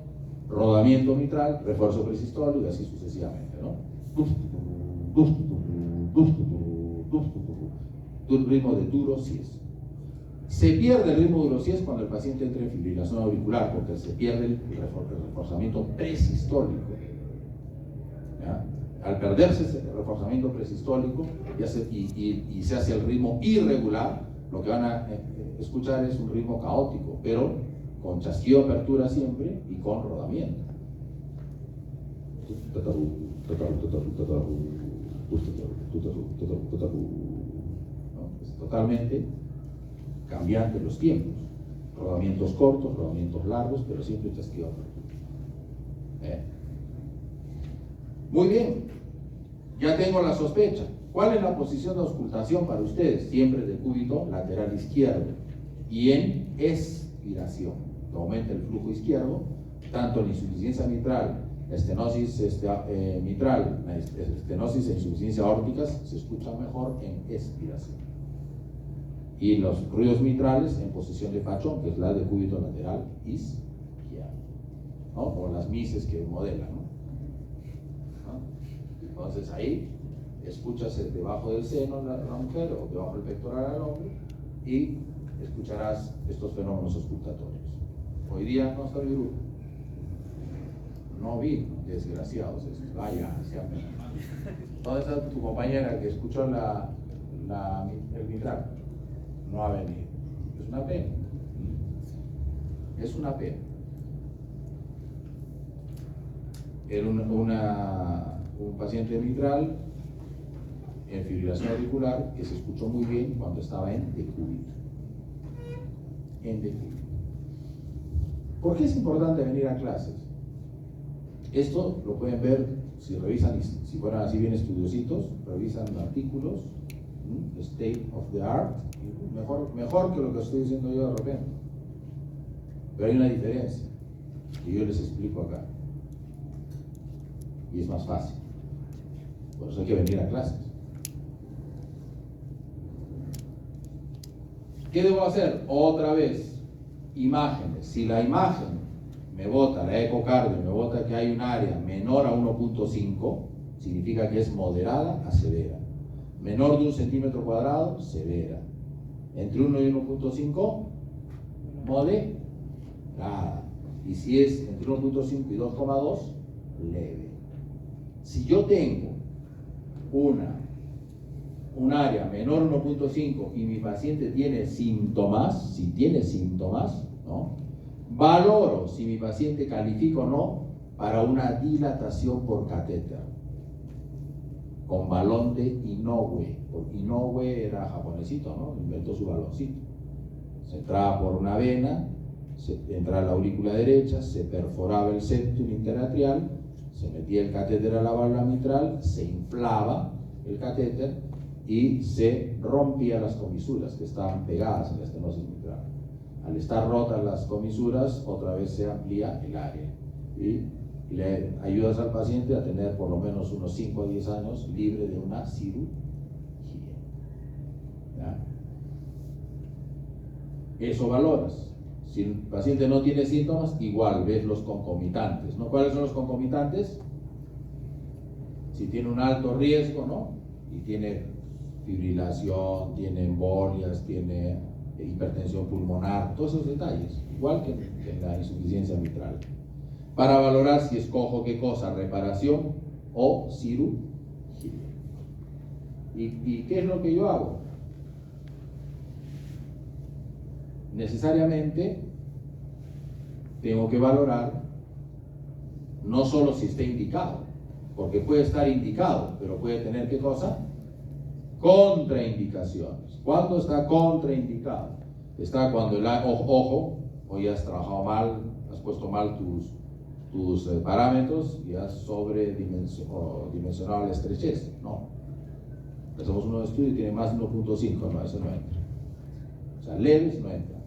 Speaker 1: rodamiento mitral, refuerzo presistólico y así sucesivamente, ¿no? Tuf, tuf, tuf, tuf, tuf, ritmo de Eurosies. Se pierde el ritmo de Eurosies cuando el paciente entra en fibrilación auricular, porque se pierde el reforzamiento presistólico. ¿Ya? Al perderse ese reforzamiento presistólico y se hace el ritmo irregular, lo que van a escuchar es un ritmo caótico, pero con chasquido de apertura siempre y con rodamiento. ¿No? Es totalmente cambiante los tiempos. Rodamientos cortos, rodamientos largos, pero siempre chasquido de apertura. Muy bien, ya tengo la sospecha. ¿Cuál es la posición de auscultación para ustedes? Siempre de cúbito lateral izquierdo y en expiración. Aumenta el flujo izquierdo, tanto la insuficiencia mitral, la estenosis mitral, la estenosis e insuficiencia aórticas se escuchan mejor en expiración. Y los ruidos mitrales en posición de Pachón, que es la de cúbito lateral izquierdo, ¿no? O las mises que modelan, ¿no? Entonces ahí escuchas debajo del seno la mujer o debajo del pectoral al hombre y escucharás estos fenómenos auscultatorios. Hoy día no está mi grupo. No vi, desgraciados. Vaya, ¿dónde está tu compañera que escuchó el mitral? No ha venido. Es una pena. Es una pena. Era un paciente mitral en fibrilación auricular que se escuchó muy bien cuando estaba en decúbito. En decúbito. ¿Por qué es importante venir a clases? Esto lo pueden ver si revisan, si fueran así bien estudiositos, revisan artículos, state of the art, mejor que lo que estoy diciendo yo de repente. Pero hay una diferencia que yo les explico acá. Y es más fácil. Por eso hay que venir a clases. ¿Qué debo hacer? Otra vez, imágenes. Si la imagen me bota, la ecocardio, me bota que hay un área menor a 1.5, significa que es moderada a severa. Menor de 1 centímetro cuadrado, severa. Entre 1 y 1.5, moderada. Y si es entre 1.5 y 2,2, leve. Si yo tengo un área menor a 1.5 y mi paciente tiene síntomas, si tiene síntomas, ¿no? Valoro si mi paciente califica o no para una dilatación por catéter con balón de Inoue. Inoue era japonesito, ¿no? Inventó su baloncito. Se entraba por una vena, entraba a la aurícula derecha, se perforaba el septum interatrial, se metía el catéter a la válvula mitral, se inflaba el catéter y se rompía las comisuras que estaban pegadas en la estenosis mitral. Al estar rotas las comisuras, otra vez se amplía el área y le ayudas al paciente a tener por lo menos unos 5 a 10 años libre de una cirugía. ¿Ya? Eso valoras. Si el paciente no tiene síntomas, igual ves los concomitantes, ¿no? ¿Cuáles son los concomitantes? Si tiene un alto riesgo, ¿no? Y tiene fibrilación, tiene embolias, tiene hipertensión pulmonar, todos esos detalles, igual que en la insuficiencia mitral. Para valorar si escojo qué cosa, reparación o cirugía. ¿Y qué es lo que yo hago? Necesariamente tengo que valorar no solo si está indicado, porque puede estar indicado, pero puede tener ¿qué cosa? Contraindicaciones. ¿Cuándo está contraindicado? Está cuando el ojo, hoy has trabajado mal, has puesto mal tus parámetros y has sobredimensionado la estrechez. No. Hacemos un estudio y tiene más de 1.5, no, eso no entra. O sea, leves no entra.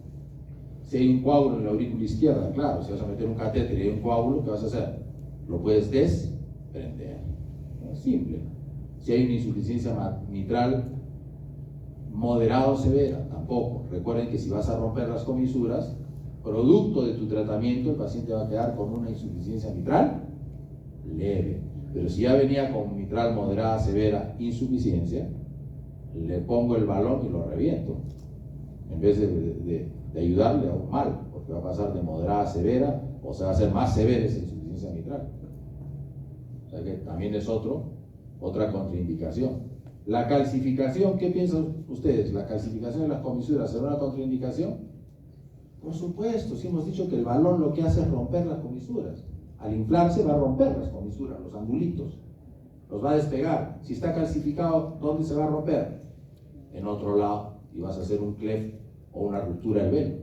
Speaker 1: Si hay un coágulo en la aurícula izquierda, claro, si vas a meter un catéter y hay un coágulo, ¿qué vas a hacer? Lo puedes desprender. Es simple. Si hay una insuficiencia mitral moderada o severa, tampoco. Recuerden que si vas a romper las comisuras, producto de tu tratamiento, el paciente va a quedar con una insuficiencia mitral leve. Pero si ya venía con mitral moderada, severa, insuficiencia, le pongo el balón y lo reviento. En vez de ayudarle aún mal, porque va a pasar de moderada a severa, o se va a hacer más severa esa insuficiencia mitral. O sea que también es otra contraindicación. La calcificación, ¿qué piensan ustedes? ¿La calcificación de las comisuras será una contraindicación? Por supuesto, si hemos dicho que el balón lo que hace es romper las comisuras. Al inflarse va a romper las comisuras, los angulitos. Los va a despegar. Si está calcificado, ¿dónde se va a romper? En otro lado. Y vas a hacer un cleft o una ruptura del veno.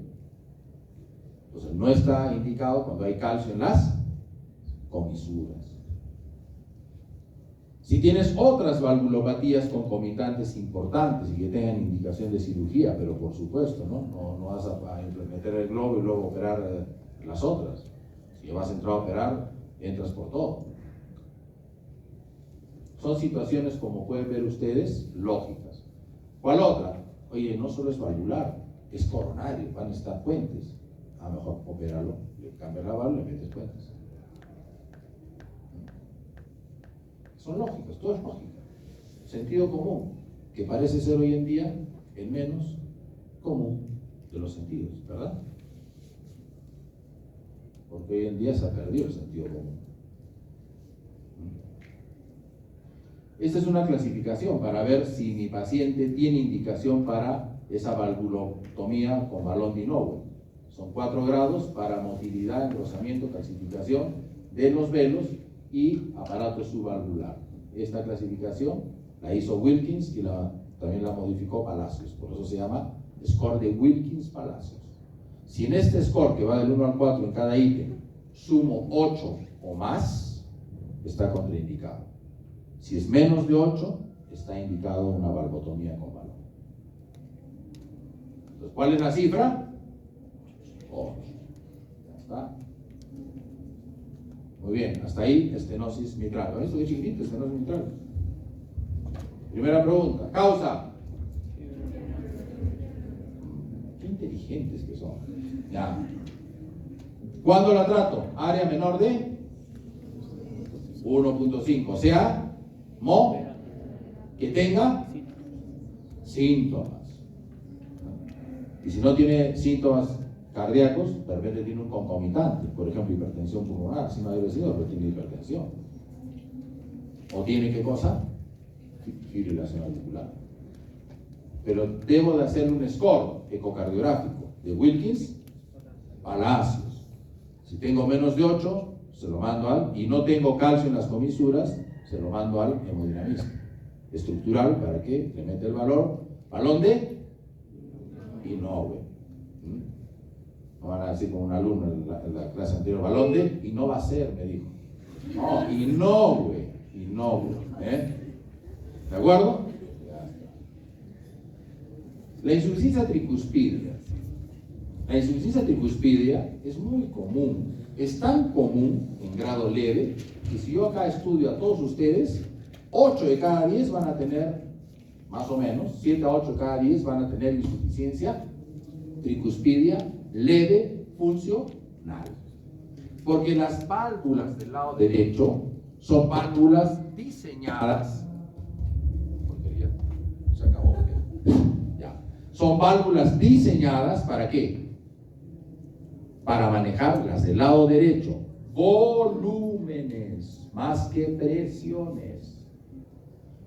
Speaker 1: Entonces no está indicado cuando hay calcio en las comisuras. Si tienes otras valvulopatías concomitantes importantes y que tengan indicación de cirugía, pero por supuesto, no vas a meter el globo y luego operar las otras. Si vas a entrar a operar, entras por todo. Son situaciones, como pueden ver ustedes, lógicas. ¿Cuál otra? Oye, no solo es valvular, es coronario, van a estar puentes. A lo mejor opéralo, le cambias la válvula y le metes puentes. Son lógicas, todo es lógica. Sentido común, que parece ser hoy en día el menos común de los sentidos, ¿verdad? Porque hoy en día se ha perdido el sentido común. Esta es una clasificación para ver si mi paciente tiene indicación para esa valvulotomía con balón de Inoue. Son 4 grados para motilidad, engrosamiento, calcificación de los velos y aparato subvalvular. Esta clasificación la hizo Wilkins y también la modificó Palacios, por eso se llama score de Wilkins-Palacios. Si en este score, que va del 1 al 4 en cada ítem, sumo 8 o más, está contraindicado. Si es menos de 8, está indicado una valvotomía con balón. Entonces, ¿cuál es la cifra? 8. Ya está. Muy bien, hasta ahí estenosis mitral. ¿Ves? Esto es chiquitito, estenosis mitral. Primera pregunta. Causa. Qué inteligentes que son. Ya. ¿Cuándo la trato? Área menor de 1.5. O sea, que tenga síntomas. Y si no tiene síntomas cardíacos, de repente tiene un concomitante, por ejemplo, hipertensión pulmonar, si no hay vecino, pero tiene hipertensión. O tiene, ¿qué cosa? Fibrilación auricular. Pero debo de hacer un score ecocardiográfico de Wilkins, Palacios. Si tengo menos de 8, se lo mando al, y no tengo calcio en las comisuras, se lo mando al hemodinamista estructural para que le mete el balón de Inove. No van a decir como un alumno en la clase anterior, balón de y no va a ser, me dijo. No, Inove. ¿De acuerdo? La insuficiencia tricuspidia. La insuficiencia tricuspidia es muy común, es tan común en grado leve que si yo acá estudio a todos ustedes, 8 de cada 10 van a tener, más o menos, 7 a 8 de cada 10 van a tener insuficiencia tricuspidia leve funcional. Porque las válvulas del lado derecho son válvulas diseñadas. Porquería, se acabó. Ya. Son válvulas diseñadas ¿para qué? Para manejar las del lado derecho. Volúmenes más que presiones.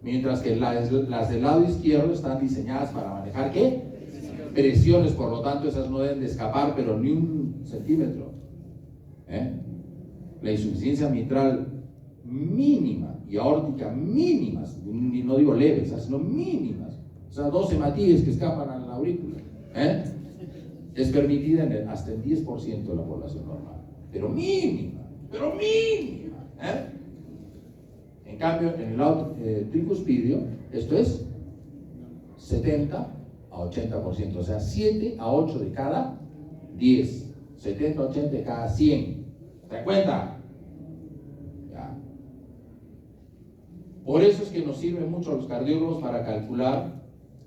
Speaker 1: Mientras que las del lado izquierdo están diseñadas para manejar ¿qué? Presiones, por lo tanto esas no deben de escapar, pero ni un centímetro. La insuficiencia mitral mínima y aórtica mínimas, no digo leves, sino mínimas, o sea, 12 hematíes que escapan a la aurícula, es permitida hasta el 10% de la población normal, pero mínima. En cambio, en el lado tricuspidio, esto es 70 a 80%, o sea, 7 a 8 de cada 10, 70 a 80 de cada 100. ¿Te das cuenta? Ya. Por eso es que nos sirven mucho a los cardiólogos para calcular,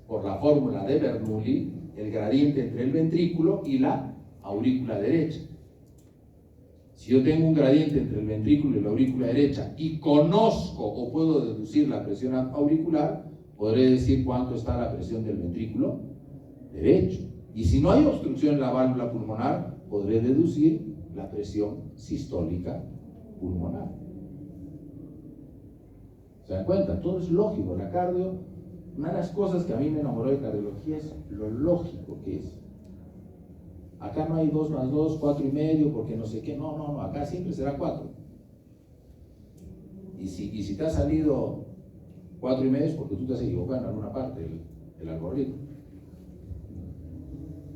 Speaker 1: por la fórmula de Bernoulli, el gradiente entre el ventrículo y la aurícula derecha. Si yo tengo un gradiente entre el ventrículo y la aurícula derecha y conozco o puedo deducir la presión auricular, podré decir cuánto está la presión del ventrículo derecho. Y si no hay obstrucción en la válvula pulmonar, podré deducir la presión sistólica pulmonar. ¿Se dan cuenta? Todo es lógico. La cardio, una de las cosas que a mí me enamoró de cardiología es lo lógico que es. Acá no hay 2 más 2, 4 y medio, porque no sé qué. No, acá siempre será 4. Y si te ha salido 4 y medio es porque tú te has equivocado en alguna parte del algoritmo.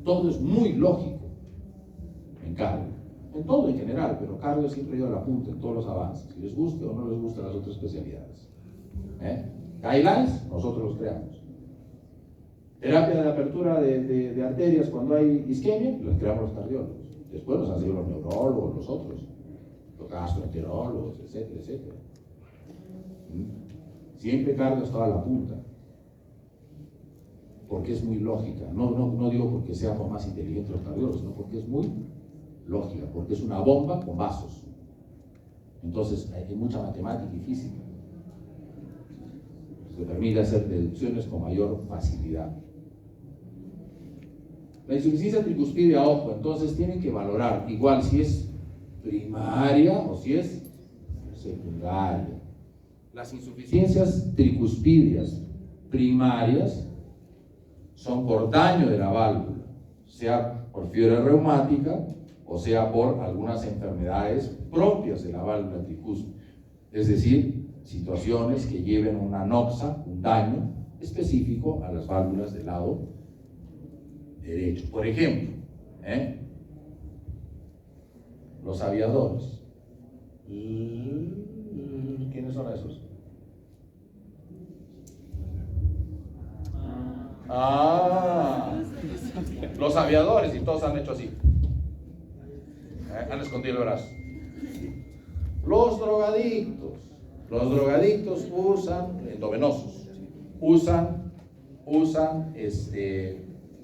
Speaker 1: Todo es muy lógico en cardio, en todo en general, pero cardio siempre lleva la punta en todos los avances, si les guste o no les gustan las otras especialidades. Guidelines, nosotros los creamos. Terapia de apertura de arterias cuando hay isquemia, las creamos los cardiólogos. Después nos han seguido los neurólogos, los otros, los gastroenterólogos, etcétera. Siempre cardio está a la punta, porque es muy lógica. No digo porque seamos más inteligentes los cardiólogos, sino porque es muy lógica, porque es una bomba con vasos. Entonces hay mucha matemática y física. Se permite hacer deducciones con mayor facilidad. La insuficiencia tricuspidia, ojo, entonces tienen que valorar igual si es primaria o si es secundaria. Las insuficiencias tricuspidias primarias son por daño de la válvula, sea por fiebre reumática o sea por algunas enfermedades propias de la válvula tricúspide, es decir, situaciones que lleven una anoxa, un daño específico a las válvulas del lado derecho. Por ejemplo, los aviadores. ¿Quiénes son esos? Los aviadores, y todos han hecho así. Han escondido el brazo. Los drogadictos usan, endovenosos, usan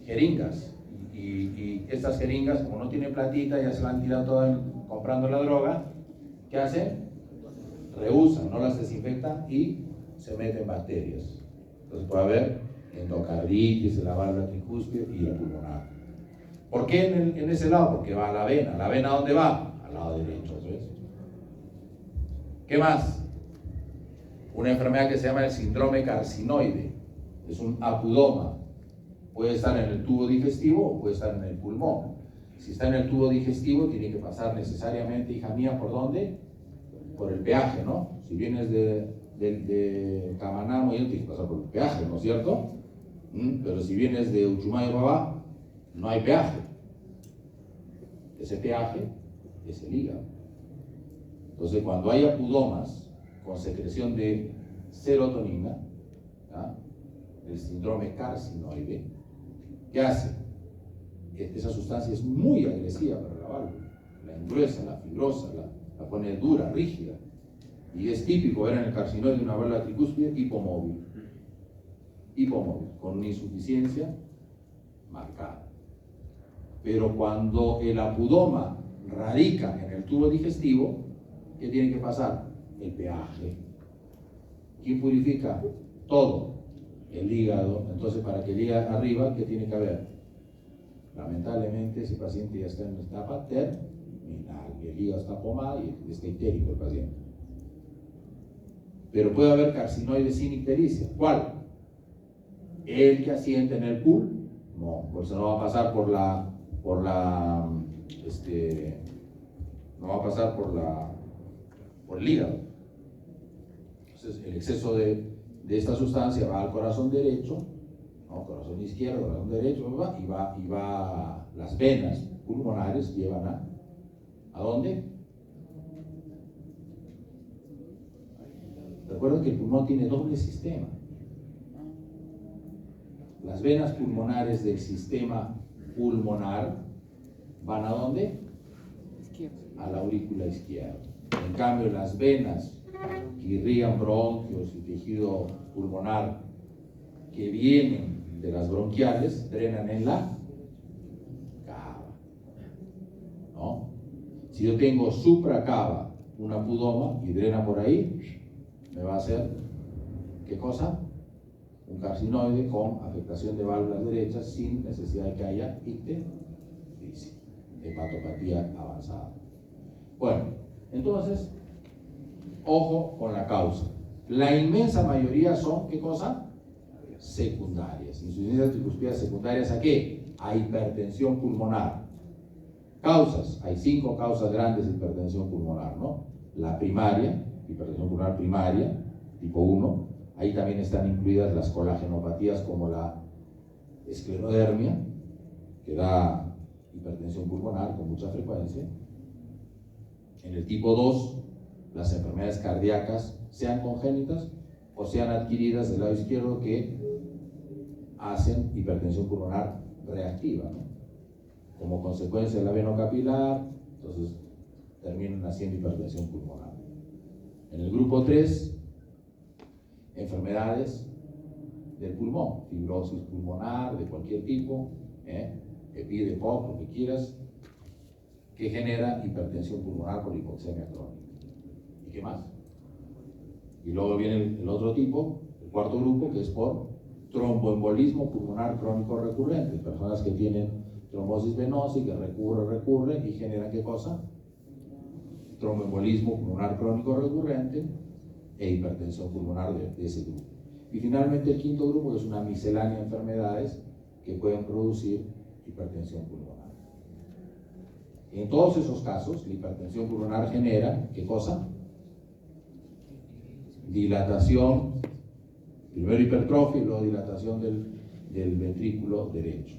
Speaker 1: jeringas. Y estas jeringas, como no tienen platita, ya se la han tirado toda comprando la droga. ¿Qué hacen? Reusan, no las desinfectan y se meten bacterias. Entonces puede haber endocarditis en la válvula tricúspide y la pulmonar. ¿Por qué en ese lado? Porque va a la vena. ¿La vena dónde va? Al lado derecho. ¿Ves? ¿Qué más? Una enfermedad que se llama el síndrome carcinoide. Es un apudoma. Puede estar en el tubo digestivo o puede estar en el pulmón. Si está en el tubo digestivo, tiene que pasar necesariamente, hija mía, ¿por dónde? Por el peaje, ¿no? Si vienes de Camaná, tienes que pasar por el peaje, ¿no es cierto? Pero si vienes de Uchumayo Babá, no hay peaje. Ese peaje es el hígado. Entonces, cuando hay apudomas con secreción de serotonina, ¿ah? El síndrome carcinoide, ¿qué hace? Esa sustancia es muy agresiva para la válvula, la engruesa, la fibrosa, la pone dura, rígida, y es típico ver en el carcinoide una válvula tricúspide hipomóvil, con una insuficiencia marcada. Pero cuando el apudoma radica en el tubo digestivo, ¿qué tiene que pasar? El peaje. ¿Quién purifica? Todo. El hígado. Entonces, para que llegue arriba, ¿qué tiene que haber? Lamentablemente, ese paciente ya está en una etapa terminal. El hígado está pomado y está ictérico el paciente. Pero puede haber carcinoide sin ictericia. ¿Cuál? El que asienta en el pulmón. No, por eso no va a pasar no va a pasar por el hígado. Entonces, el exceso de esta sustancia va al corazón derecho, ¿no? Corazón izquierdo, corazón derecho, y va las venas pulmonares llevan ¿a dónde? Recuerden que el pulmón tiene doble sistema. Las venas pulmonares del sistema pulmonar van ¿a dónde? A la aurícula izquierda. En cambio, las venas que irrigan bronquios y tejido pulmonar que vienen de las bronquiales drenan en la cava, ¿no? Si yo tengo supracava, un apudoma y drena por ahí, me va a hacer ¿qué cosa? Un carcinoide con afectación de válvulas derechas sin necesidad de que haya ictericia, hepatopatía avanzada. Bueno, entonces, ojo con la causa. La inmensa mayoría son, ¿qué cosa? Secundarias. Insuficiencias tricúspidas secundarias ¿a qué? A hipertensión pulmonar. Causas, hay 5 causas grandes de hipertensión pulmonar, ¿no? La primaria, hipertensión pulmonar primaria, tipo 1. Ahí también están incluidas las colagenopatías como la esclerodermia, que da hipertensión pulmonar con mucha frecuencia. En el tipo 2, las enfermedades cardíacas, sean congénitas o sean adquiridas del lado izquierdo, que hacen hipertensión pulmonar reactiva, ¿no? Como consecuencia de la venocapilar, entonces terminan haciendo hipertensión pulmonar. En el grupo 3, enfermedades del pulmón, fibrosis pulmonar de cualquier tipo, EPI, EPOC, lo que quieras, que genera hipertensión pulmonar por hipoxemia crónica. ¿Y qué más? Y luego viene el otro tipo, el cuarto grupo, que es por tromboembolismo pulmonar crónico recurrente, personas que tienen trombosis venosa y que recurre y generan ¿qué cosa? Tromboembolismo pulmonar crónico recurrente e hipertensión pulmonar de ese grupo. Y finalmente el quinto grupo, que es una miscelánea de enfermedades que pueden producir hipertensión pulmonar. En todos esos casos, la hipertensión pulmonar genera, ¿qué cosa? Dilatación, primero hipertrofia y luego dilatación del ventrículo derecho.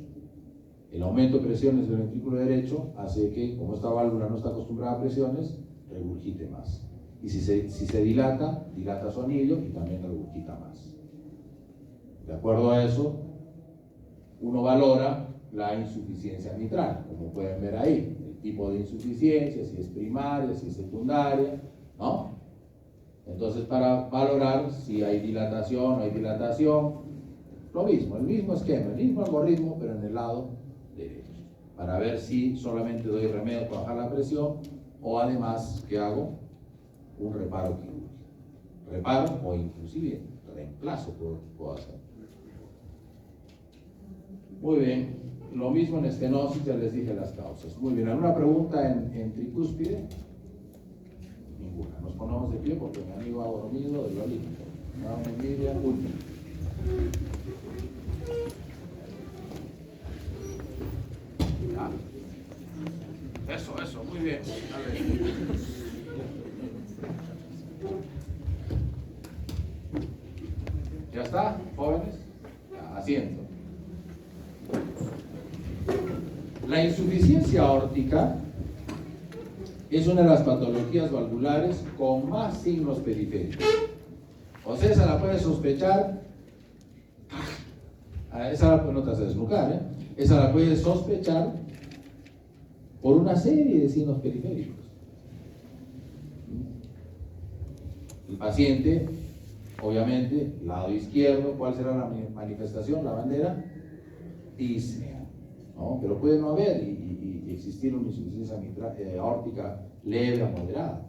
Speaker 1: El aumento de presiones del ventrículo derecho hace que, como esta válvula no está acostumbrada a presiones, regurgite más. Y si se dilata su anillo y también regurgita más. De acuerdo a eso, uno valora la insuficiencia mitral, como pueden ver ahí, el tipo de insuficiencia, si es primaria, si es secundaria, ¿no? Entonces, para valorar si hay dilatación o no hay dilatación, lo mismo, el mismo esquema, el mismo algoritmo, pero en el lado derecho, para ver si solamente doy remedio para bajar la presión o además, ¿qué hago? Un reparo quirúrgico. Reparo o inclusive reemplazo puedo hacer. Muy bien, lo mismo en estenosis, ya les dije las causas. Muy bien, ¿alguna pregunta en tricúspide? Ninguna. Nos ponemos de pie porque mi amigo ha dormido de lo lindo. Una envidia última. ¿Ya? ¿Ya está, jóvenes? Ya, asiento. La insuficiencia aórtica es una de las patologías valvulares con más signos periféricos. O sea, esa la puedes sospechar. Esa la, no te hace desnucar, ¿eh? Esa la puedes sospechar por una serie de signos periféricos. El paciente, obviamente, lado izquierdo, ¿cuál será la manifestación? La bandera, disnea, ¿no? Pero puede no haber y existir una insuficiencia aórtica leve a moderada.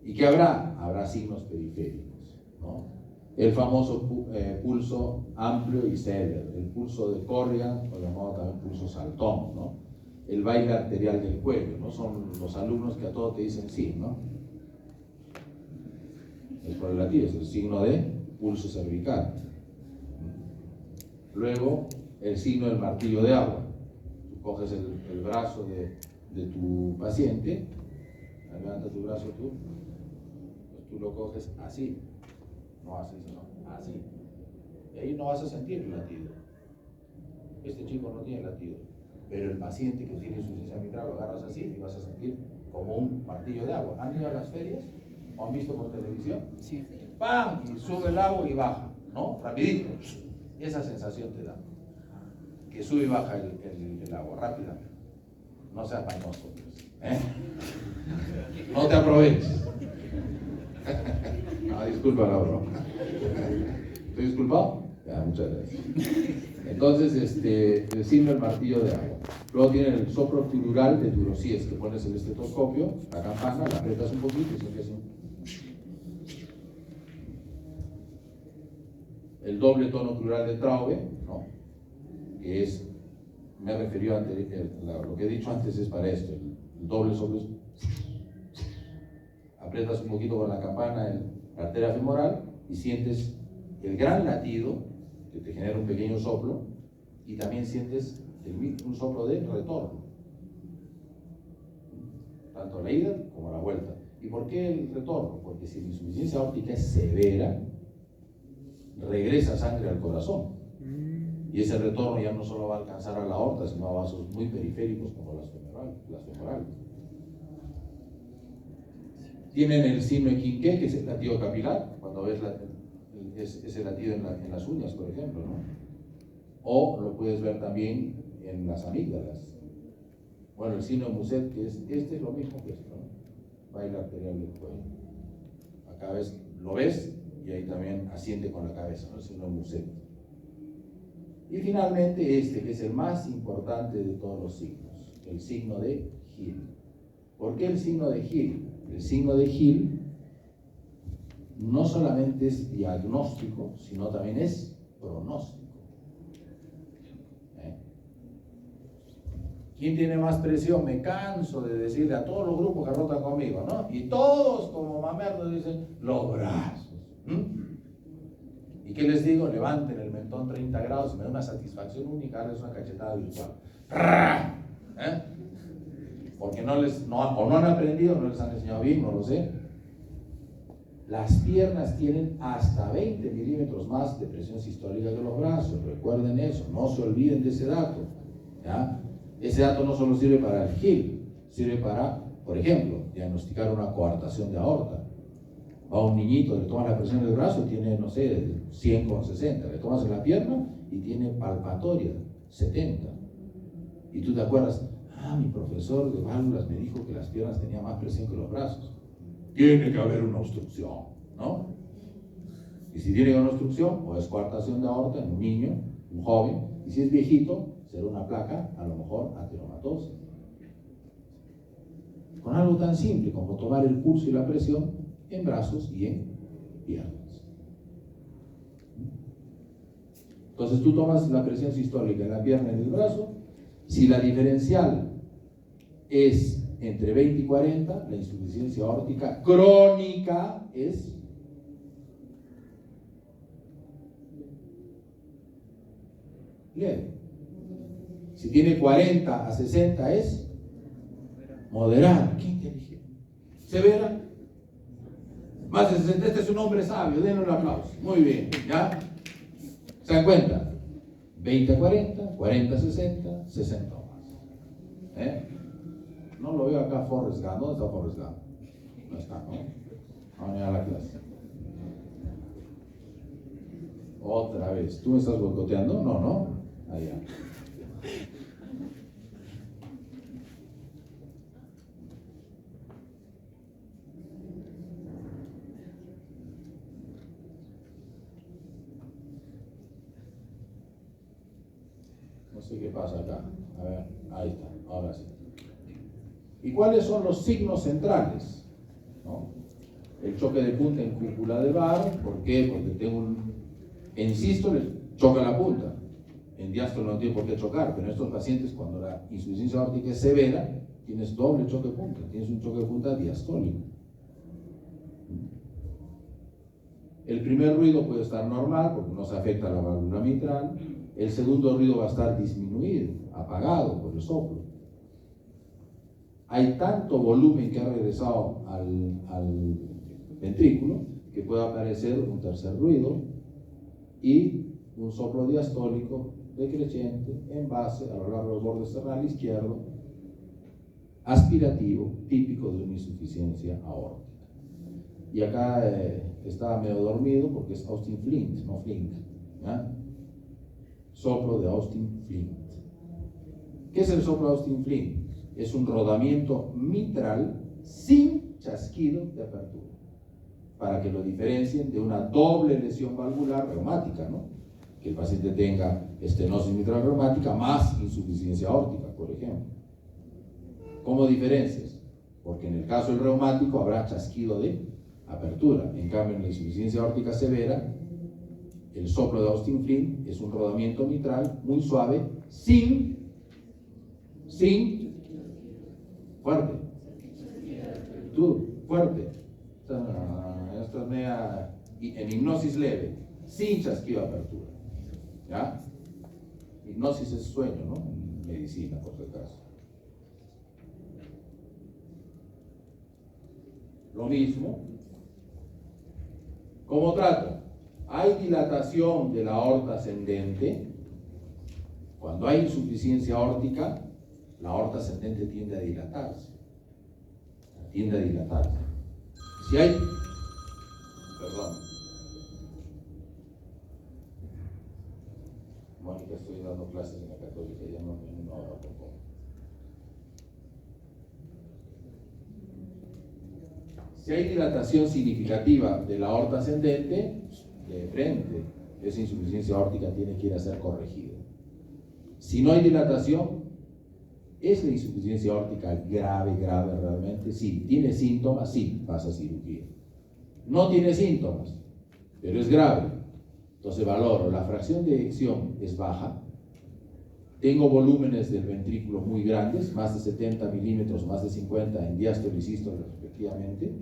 Speaker 1: ¿Y qué habrá? Habrá signos periféricos, ¿no? El famoso pulso amplio y severo, el pulso de Corrigan, o llamado también pulso Saltón, ¿no? El baile arterial del cuello, ¿no? Son los alumnos que a todo te dicen sí, ¿no? El correlativo es el signo de pulso cervical. Luego, el signo del martillo de agua. Tú coges el brazo de tu paciente, levanta tu brazo tú, pues tú lo coges así, no así, sino así. Y ahí no vas a sentir el latido. Este chico no tiene latido, pero el paciente que tiene insuficiencia mitral lo agarras así y vas a sentir como un martillo de agua. ¿Han ido a las ferias? ¿O han visto por televisión?
Speaker 3: Sí.
Speaker 1: ¡Pam! Y sube el agua y baja, ¿no? Rapidito. Esa sensación te da. Que sube y baja el agua, rápidamente. No seas panoso, pues, ¿eh? No te aproveches. No, disculpa la broma. ¿Estoy disculpado? Ya, muchas gracias. Entonces, el signo del martillo de agua. Luego tienen el soplo turural de Durosíes, que pones el estetoscopio, la campana, la aprietas un poquito y siempre así. El doble tono plural de Traube, ¿no? Que es, me he referido antes, lo que he dicho antes es para esto, el doble soplo es, aprietas un poquito con la campana la arteria femoral y sientes el gran latido que te genera un pequeño soplo y también sientes un soplo de retorno, tanto la ida como la vuelta. ¿Y por qué el retorno? Porque si la insuficiencia aórtica es severa, regresa sangre al corazón y ese retorno ya no solo va a alcanzar a la aorta, sino a vasos muy periféricos como las femorales. Tienen el signo de Quinqué, que es el latido capilar, cuando ves ese latido en las uñas, por ejemplo, ¿no? O lo puedes ver también en las amígdalas. Bueno, el signo de Muset, que es lo mismo que esto, ¿no? Baile arterial del cuello. Acá lo ves y ahí también asiente con la cabeza, ¿no? El signo de Muset. Y finalmente que es el más importante de todos los signos, el signo de Hill. ¿Por qué el signo de Hill? El signo de Hill no solamente es diagnóstico, sino también es pronóstico. ¿Quién tiene más presión? Me canso de decirle a todos los grupos que rotan conmigo, ¿no? Y todos como mamertos dicen, los brazos. ¿Y qué les digo? Levanten el mentón 30 grados y me da una satisfacción única, darles una cachetada virtual. ¿Eh? Porque no han aprendido, no les han enseñado bien, no lo sé. Las piernas tienen hasta 20 milímetros más de presión sistólica que los brazos. Recuerden eso, no se olviden de ese dato, ¿ya? Ese dato no solo sirve para el Hill, sirve para, por ejemplo, diagnosticar una coartación de aorta. Va un niñito, le tomas la presión del brazo y tiene, no sé, 100 con 60. Le tomas en la pierna y tiene palpatoria, 70. Y tú te acuerdas, mi profesor de válvulas me dijo que las piernas tenían más presión que los brazos. Tiene que haber una obstrucción, ¿no? Y si tiene una obstrucción, o es coartación de aorta en un niño, un joven, y si es viejito, será una placa, a lo mejor ateromatosa. Con algo tan simple como tomar el pulso y la presión en brazos y en piernas. Entonces tú tomas la presión sistólica en la pierna y en el brazo. Si la diferencial es entre 20 y 40, la insuficiencia aórtica crónica es leve. Si tiene 40 a 60 es Moderada, qué inteligente. Severa. Más de 60, este es un hombre sabio, denle un aplauso. Muy bien, ¿ya? ¿Se dan cuenta? 20-40, 40-60, 60 o más. No lo veo acá Forrest Gump. ¿Dónde está Forrest Gump? No está, ¿no? Vamos a la clase. Otra vez. ¿Tú me estás boicoteando? No, no. Allá. No sé qué pasa acá. A ver, ahí está, ahora sí. ¿Y cuáles son los signos centrales? ¿No? El choque de punta en cúpula de Barr. ¿Por qué? Porque tengo en sístole choca la punta. En diástole no tiene por qué chocar, pero en estos pacientes, cuando la insuficiencia aórtica es severa, tienes doble choque de punta. Tienes un choque de punta diastólico. El primer ruido puede estar normal porque no se afecta a la válvula mitral. El segundo ruido va a estar disminuido, apagado por el soplo. Hay tanto volumen que ha regresado al ventrículo que puede aparecer un tercer ruido y un soplo diastólico decreciente en base a lo largo del borde esternal izquierdo, aspirativo, típico de una insuficiencia aórtica. Y acá estaba medio dormido porque es Austin Flint, no Flint. ¿Ya? Soplo de Austin Flint. ¿Qué es el soplo de Austin Flint? Es un rodamiento mitral sin chasquido de apertura, para que lo diferencien de una doble lesión valvular reumática, ¿no? Que el paciente tenga estenosis mitral reumática más insuficiencia aórtica, por ejemplo. ¿Cómo diferencias? Porque en el caso del reumático habrá chasquido de apertura. En cambio, en la insuficiencia aórtica severa, el soplo de Austin Flint es un rodamiento mitral muy suave, sin fuerte. Tú, fuerte. Esta es media en hipnosis leve, sin chasquido de apertura. ¿Ya? Hipnosis es sueño, ¿no? En medicina, por si acaso. Lo mismo. ¿Cómo trato? Hay dilatación de la aorta ascendente. Cuando hay insuficiencia aórtica, la aorta ascendente tiende a dilatarse. Si hay... Perdón. Mónica, estoy dando clases en la Católica, ya no en una hora por poco. Si hay dilatación significativa de la aorta ascendente, de frente, esa insuficiencia aórtica tiene que ir a ser corregida. Si no hay dilatación, ¿es la insuficiencia aórtica grave realmente? Sí. ¿Tiene síntomas? Sí, pasa a cirugía. No tiene síntomas, pero es grave. Entonces valoro, la fracción de eyección es baja, tengo volúmenes del ventrículo muy grandes, más de 70 milímetros, más de 50 en diástole y sístole respectivamente,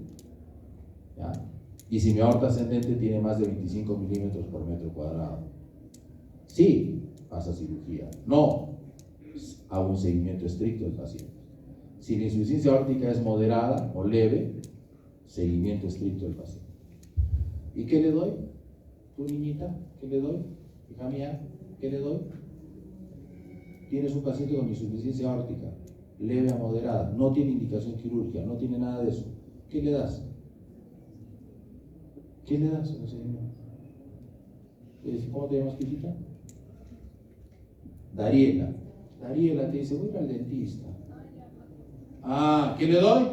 Speaker 1: ¿ya? Y si mi aorta ascendente tiene más de 25 milímetros por metro cuadrado, sí, pasa a cirugía. No, hago un seguimiento estricto del paciente. Si la insuficiencia aórtica es moderada o leve, seguimiento estricto del paciente. ¿Y qué le doy? ¿Tu niñita? ¿Qué le doy? Hija mía, ¿qué le doy? Tienes un paciente con insuficiencia aórtica, leve a moderada, no tiene indicación quirúrgica, no tiene nada de eso. ¿Qué le das? ¿Qué le das? ¿Cómo te llamas, hijita? Dariela. Dariela te dice, voy al dentista. Ah, ¿qué le doy?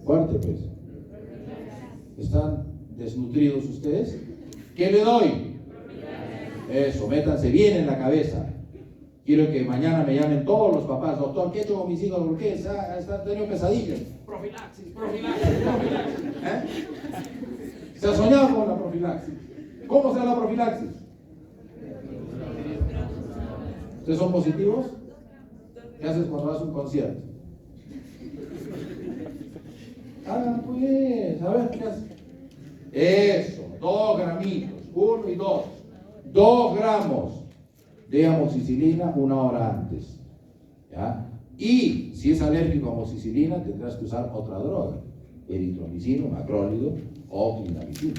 Speaker 1: Fuerte, pues. ¿Están desnutridos ustedes? ¿Qué le doy? Eso, métanse bien en la cabeza. Quiero que mañana me llamen todos los papás. Doctor, ¿qué he hecho con mis hijos? ¿Por qué? ¿Han tenido pesadillas? Profilaxis. ¿Se ha soñado con la profilaxis? ¿Cómo será la profilaxis? ¿Ustedes son positivos? ¿Qué haces cuando vas a un concierto? Hagan pues, a ver qué haces. Eso, 2 gramitos, 1 y 2. 2 gramos de amoxicilina 1 hora antes. ¿ya? Y si es alérgico a amoxicilina, tendrás que usar otra droga, eritromicina, macrólido o clindamicina,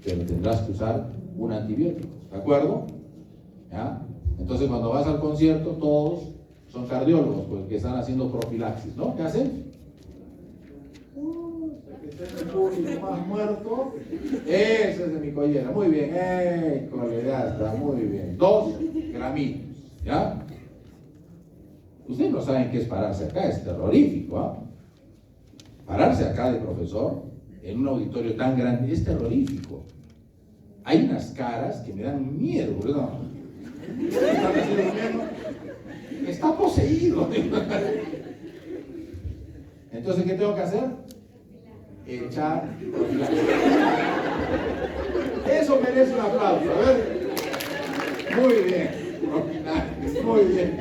Speaker 1: pero tendrás que usar un antibiótico, ¿de acuerdo? ¿Ya? Entonces cuando vas al concierto, todos son cardiólogos, pues, que están haciendo profilaxis, ¿no? ¿Qué hacen? Que esté el público más muerto, ese es de mi collera, muy bien, ya está, muy bien, 2 gramitos, ¿ya? Ustedes no saben qué es pararse acá, es terrorífico, ¿ah? Pararse acá de profesor en un auditorio tan grande es terrorífico. Hay unas caras que me dan miedo, ¿verdad? ¿Están haciendo miedo? Está poseído. Entonces, ¿qué tengo que hacer? Echar profilaxis. Eso merece un aplauso, a ver. Muy bien, profilaxis, muy bien.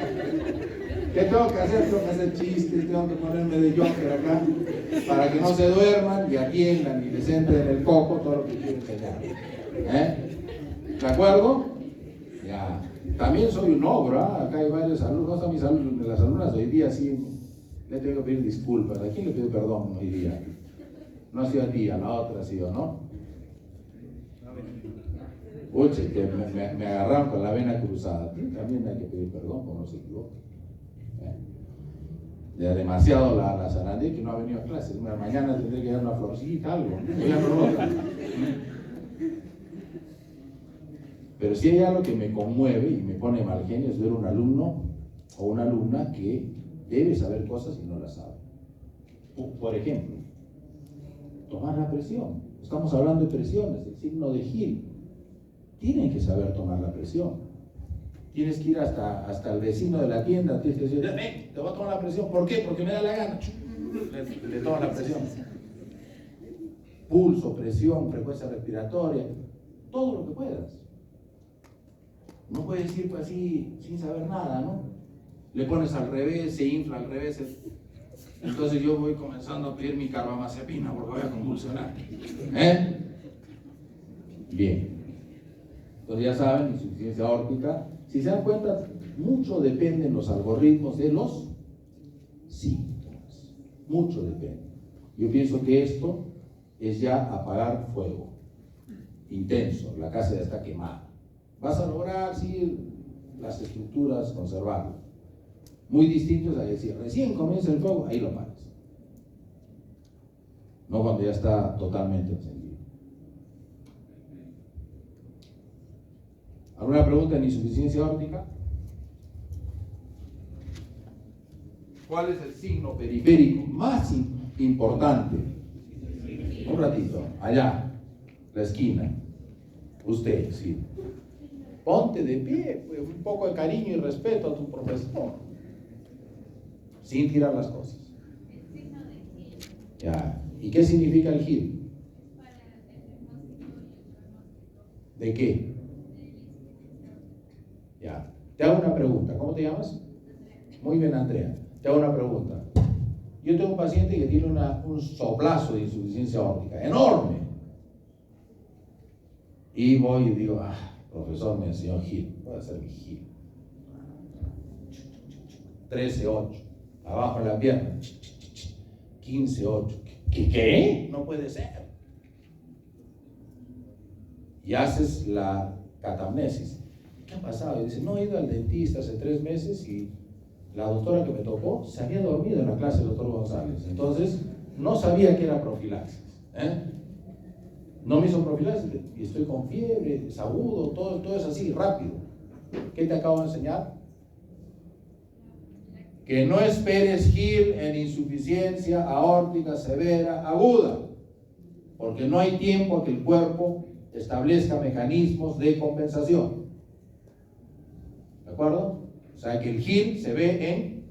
Speaker 1: ¿Qué tengo que hacer? Tengo que hacer chistes, tengo que ponerme de Joker acá para que no se duerman y atiendan y les entre en el coco todo lo que quiero enseñar. ¿De acuerdo? Ya. También soy un ogro, ¿eh? Acá hay varios alumnos, no están las alumnas de hoy día, sí, le tengo que pedir disculpas. ¿A quién le pido perdón hoy día? No ha sido a ti, a la otra ha sido, ¿no? Uy, que me agarraron con la vena cruzada. A ti también hay que pedir perdón, como no se equivoca. Ya demasiado la zarandía que no ha venido a clases. Mañana tendré que dar una florcita, algo. Ya no lo Pero si hay algo que me conmueve y me pone mal genio es ver un alumno o una alumna que debe saber cosas y no las sabe. Por ejemplo, tomar la presión. Estamos hablando de presiones, el signo de Hill. Tienen que saber tomar la presión. Tienes que ir hasta el vecino de la tienda, tienes que decir, te voy a tomar la presión. ¿Por qué? Porque me da la gana. Le tomas la presión. Pulso, presión, frecuencia respiratoria, todo lo que puedas. No puedes ir pues así sin saber nada, ¿no? Le pones al revés, se infla al revés. Entonces yo voy comenzando a pedir mi carbamazepina porque voy a convulsionar. Bien. Entonces ya saben, insuficiencia aórtica. Si se dan cuenta, mucho dependen los algoritmos de los síntomas. Mucho depende. Yo pienso que esto es ya apagar fuego. Intenso, la casa ya está quemada. Vas a lograr, sí, las estructuras, conservarlas. Muy distintos a decir, recién comienza el fuego, ahí lo paras. No cuando ya está totalmente encendido. ¿Alguna pregunta en insuficiencia aórtica? ¿Cuál es el signo periférico más importante? Un ratito, allá, la esquina. Usted, sí. Ponte de pie, pues, un poco de cariño y respeto a tu profesor. Sin tirar las cosas. Ya. ¿Y qué significa el GIL? ¿De qué? Ya. Te hago una pregunta. ¿Cómo te llamas? Muy bien, Andrea. Te hago una pregunta. Yo tengo un paciente que tiene un soplazo de insuficiencia aórtica enorme. Y voy y digo, profesor, me enseñó GIL. Voy a hacer mi GIL. 13-8. Abajo en la pierna. 15-8. ¿Qué? No puede ser. Y haces la catamnesis. ¿Qué ha pasado? Y dice, no, he ido al dentista hace 3 meses y la doctora que me tocó se había dormido en la clase del doctor González. Entonces, no sabía que era profilaxis. No me hizo profilaxis y estoy con fiebre, es agudo, todo es así, rápido. ¿Qué te acabo de enseñar? Que no esperes GIL en insuficiencia aórtica severa aguda, porque no hay tiempo a que el cuerpo establezca mecanismos de compensación. ¿De acuerdo? O sea que el GIL se ve en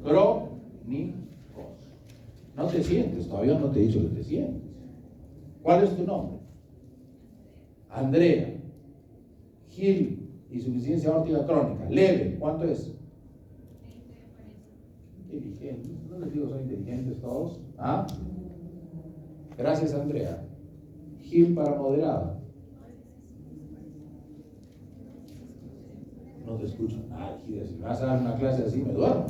Speaker 1: crónicos. No te sientes, todavía no te he dicho que te sientes. ¿Cuál es tu nombre? Andrea. GIL, insuficiencia aórtica crónica, leve, ¿cuánto es? Inteligentes, no les digo son inteligentes todos. Gracias, Andrea. GIL para moderada. No te escucho nada, Gide. Si me vas a dar una clase así, me duermo.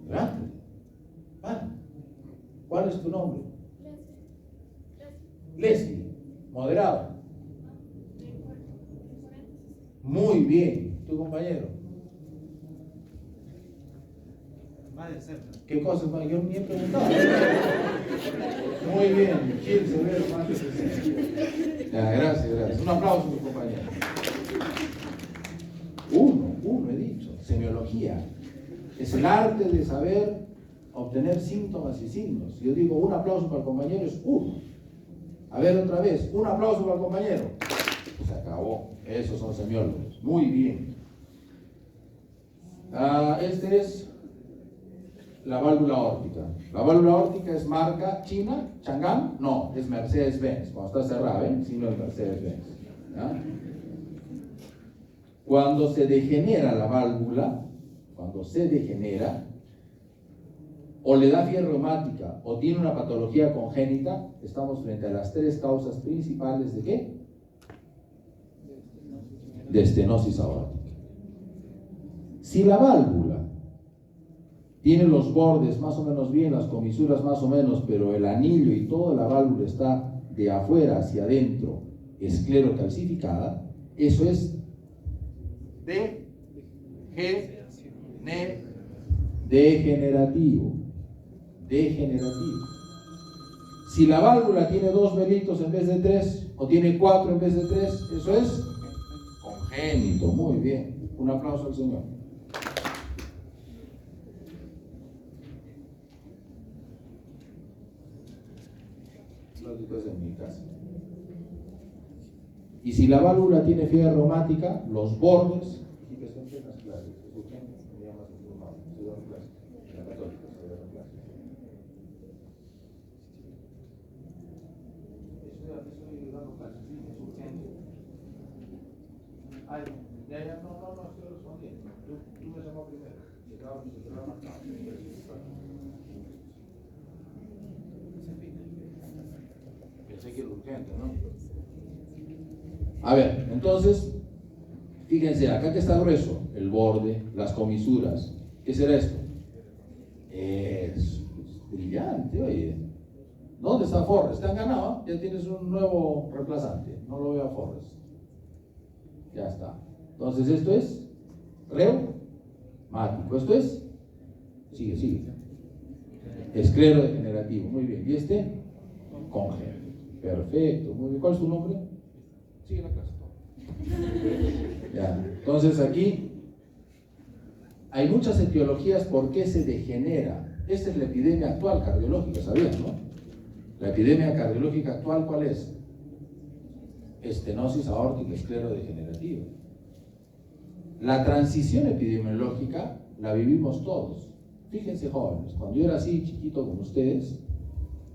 Speaker 1: Levántate. Vale. ¿Cuál es tu nombre? Leslie. Moderado. Muy bien. ¿Tu compañero? ¿Qué cosa? Yo ni he preguntado. Muy bien. Gil Severo, más de 60. Ya, gracias. Un aplauso a mi compañero. Uno he dicho. Semiología. Es el arte de saber obtener síntomas y signos. Yo digo, un aplauso para el compañero es uno. A ver otra vez, un aplauso para el compañero. Se acabó. Esos son semiólogos. Muy bien. Este es la válvula aórtica. La válvula aórtica es marca china, Chang'an. No, es Mercedes-Benz. Cuando está cerrada, ¿ven? Sí, no es Mercedes-Benz. ¿Ya? Cuando se degenera la válvula, o le da fiebre reumática, o tiene una patología congénita, estamos frente a las tres causas principales de ¿qué? De estenosis aórtica. Si la válvula tiene los bordes más o menos bien, las comisuras más o menos, pero el anillo y toda la válvula está de afuera hacia adentro, esclerocalcificada, eso es degenerativo. Si la válvula tiene 2 velitos en vez de 3, o tiene 4 en vez de 3, eso es congénito. Muy bien. Un aplauso al Señor. En mi casa. Y si la válvula tiene fiebre reumática, los bordes. No, estoy respondiendo. Tú me llamó primero. Pensé que era urgente, ¿no? A ver, entonces, fíjense, acá que está grueso, el borde, las comisuras. ¿Qué será esto? Es brillante, oye. ¿Dónde está Forrest? ¿Te han ganado? Ya tienes un nuevo reemplazante. No lo veo a Forrest. Ya está. Entonces esto es reumático. Esto es, sigue. Esclerodegenerativo. Muy bien. ¿Y este? Congénito. Perfecto. Muy bien. ¿Cuál es tu nombre? Sigue la clase. Ya. Entonces aquí hay muchas etiologías por qué se degenera. Esta es la epidemia actual cardiológica, ¿sabían, no? La epidemia cardiológica actual, ¿cuál es? Estenosis aórtica esclerodegenerativa. La transición epidemiológica la vivimos todos. Fíjense, jóvenes, cuando yo era así chiquito como ustedes,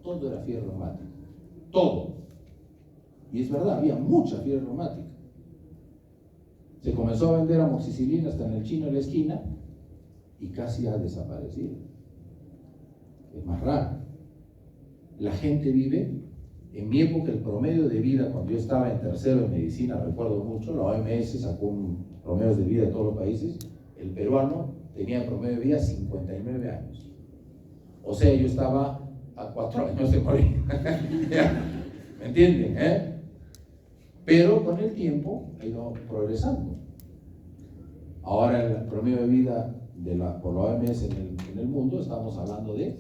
Speaker 1: todo era fiebre reumática. Todo. Y es verdad, había mucha fiebre reumática. Se comenzó a vender amoxicilina hasta en el chino de la esquina y casi ha desaparecido. Es más raro. La gente vive, en mi época el promedio de vida, cuando yo estaba en tercero de medicina, recuerdo mucho, la OMS sacó un promedio de vida de todos los países, el peruano tenía en promedio de vida 59 años. O sea, yo estaba a 4 años de morir. ¿Me entienden? Pero con el tiempo ha ido progresando. Ahora el promedio de vida por la OMS en el mundo, estamos hablando de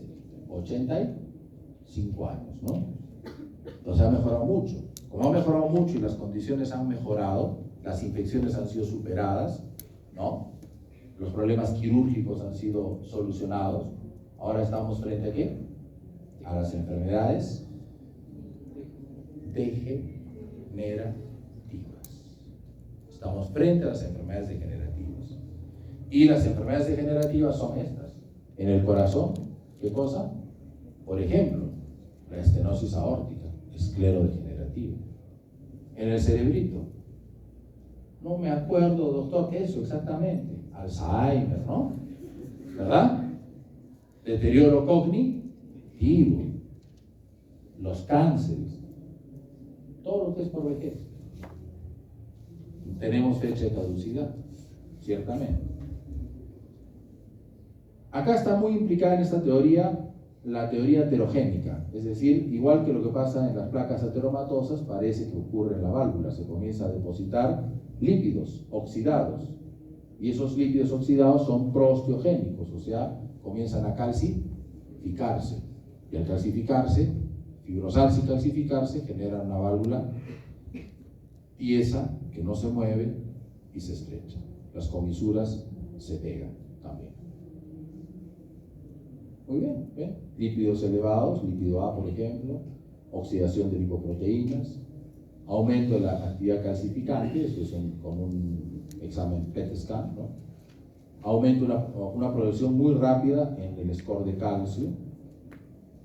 Speaker 1: 85 años, ¿no? Entonces ha mejorado mucho. Como ha mejorado mucho y las condiciones han mejorado, las infecciones han sido superadas, ¿no? Los problemas quirúrgicos han sido solucionados. Ahora estamos frente a ¿qué? A las enfermedades degenerativas. Estamos frente a las enfermedades degenerativas. Y las enfermedades degenerativas son estas. En el corazón, ¿qué cosa? Por ejemplo, la estenosis aórtica, esclerodegenerativa. En el cerebrito, no me acuerdo, doctor, eso exactamente. Alzheimer, ¿no? ¿Verdad? Deterioro cognitivo, los cánceres, todo lo que es por vejez. Tenemos fecha de caducidad, ciertamente. Acá está muy implicada en esta teoría la teoría heterogénica, es decir, igual que lo que pasa en las placas ateromatosas, parece que ocurre en la válvula, se comienza a depositar lípidos oxidados, y esos lípidos oxidados son prosteogénicos, o sea, comienzan a calcificarse, y al calcificarse, fibrosarse y calcificarse, generan una válvula tiesa que no se mueve y se estrecha. Las comisuras se pegan también. Muy bien, ¿ven? Lípidos elevados, lípido A, por ejemplo, oxidación de lipoproteínas, aumento de la actividad calcificante, esto es con un examen PET scan, ¿no? Aumento una progresión muy rápida en el score de calcio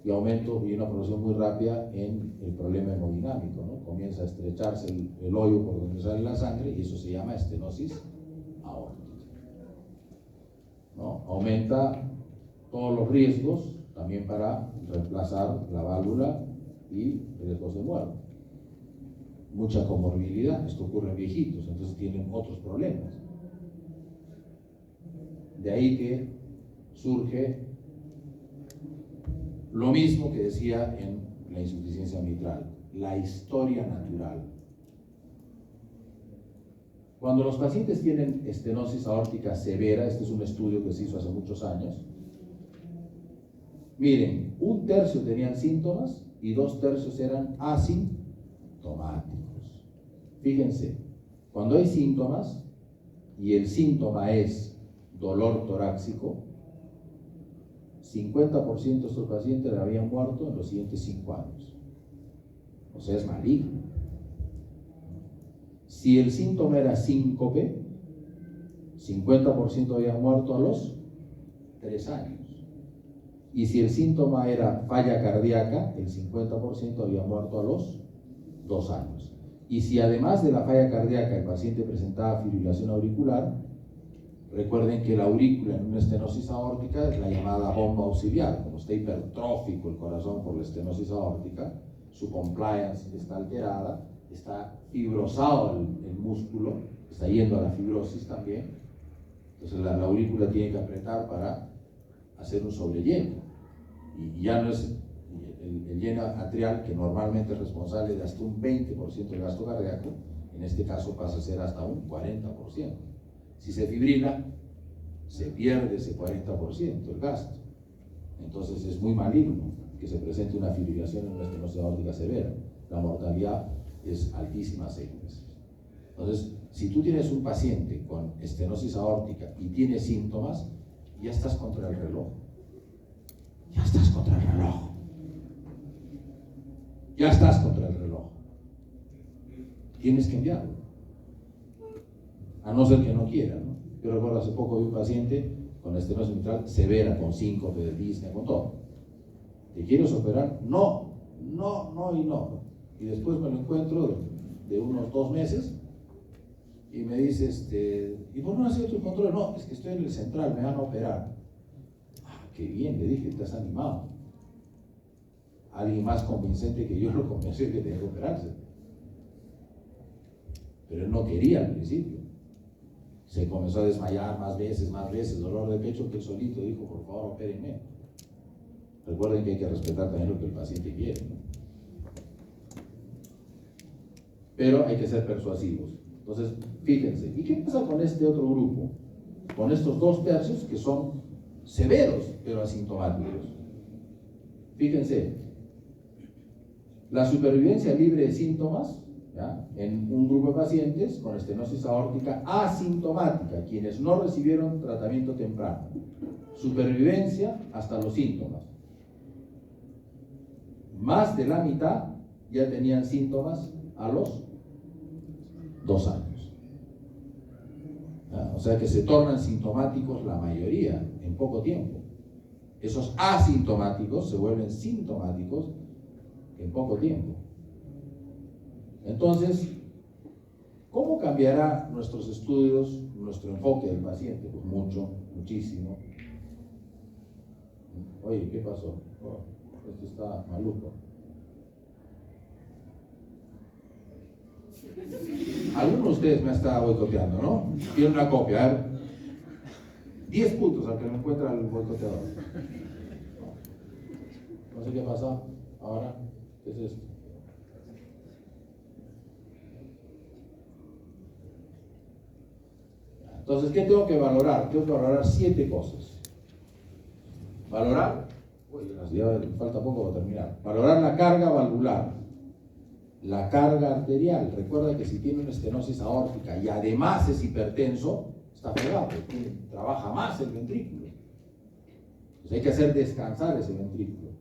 Speaker 1: y aumento y una progresión muy rápida en el problema hemodinámico, ¿no? Comienza a estrecharse el hoyo por donde sale la sangre y eso se llama estenosis aórtica, ¿no? Aumenta todos los riesgos también para reemplazar la válvula y riesgos de muerte. Mucha comorbilidad, esto ocurre en viejitos, entonces tienen otros problemas. De ahí que surge lo mismo que decía en la insuficiencia mitral, la historia natural. Cuando los pacientes tienen estenosis aórtica severa, este es un estudio que se hizo hace muchos años, miren, 1/3 tenían síntomas y 2/3 eran asintomáticos. Fíjense, cuando hay síntomas y el síntoma es dolor torácico, 50% de estos pacientes habían muerto en los siguientes 5 años. O sea, es maligno. Si el síntoma era síncope, 50% habían muerto a los 3 años. Y si el síntoma era falla cardíaca, el 50% había muerto a los 2 años. Y si además de la falla cardíaca el paciente presentaba fibrilación auricular, recuerden que la aurícula en una estenosis aórtica es la llamada bomba auxiliar. Como está hipertrófico el corazón por la estenosis aórtica, su compliance está alterada, está fibrosado el músculo, está yendo a la fibrosis también. Entonces la aurícula tiene que apretar para hacer un sobrelleno. Y ya no es el lleno atrial, que normalmente es responsable de hasta un 20% del gasto cardíaco, en este caso pasa a ser hasta un 40%. Si se fibrila, se pierde ese 40% el gasto. Entonces es muy maligno que se presente una fibrilación en una estenosis aórtica severa. La mortalidad es altísima 6 meses. Entonces, si tú tienes un paciente con estenosis aórtica y tiene síntomas, ya estás contra el reloj. Ya estás contra el reloj. Ya estás contra el reloj. Tienes que enviarlo. A no ser que no quiera, ¿no? Yo recuerdo hace poco vi un paciente con estenosis mitral severa, con síncope de disnea, con todo. ¿Te quieres operar? No, no, no y no. Y después me lo encuentro de unos 2 meses y me dice, ¿y por qué no has hecho tu control? No, es que estoy en el central, me van a operar. Ah, qué bien, le dije, te has animado. Alguien más convincente que yo lo convenció que tenía que operarse. Pero él no quería al principio. Se comenzó a desmayar más veces, dolor de pecho, que él solito dijo, por favor, opérenme. Recuerden que hay que respetar también lo que el paciente quiere, ¿no? Pero hay que ser persuasivos. Entonces, fíjense, ¿y qué pasa con este otro grupo? Con estos 2/3 que son severos, pero asintomáticos. Fíjense, la supervivencia libre de síntomas, ¿ya?, en un grupo de pacientes con estenosis aórtica asintomática, quienes no recibieron tratamiento temprano. Supervivencia hasta los síntomas. Más de la mitad ya tenían síntomas a los 2 años. ¿Ya? O sea que se tornan sintomáticos la mayoría en poco tiempo. Esos asintomáticos se vuelven sintomáticos en poco tiempo. Entonces, ¿cómo cambiará nuestros estudios, nuestro enfoque del paciente? Pues mucho, muchísimo. Oye, ¿qué pasó? Oh, esto está maluco. Algunos ustedes me ha estado boicoteando, ¿no? Quiero una copia, a ver. 10 puntos al que no encuentra el boicoteador. No sé qué pasa ahora. ¿Qué es esto? Entonces, ¿qué tengo que valorar? Tengo que valorar 7 cosas. Valorar, ya falta poco para terminar. Valorar la carga valvular, la carga arterial. Recuerda que si tiene una estenosis aórtica y además es hipertenso, está fregado, trabaja más el ventrículo. Entonces hay que hacer descansar ese ventrículo.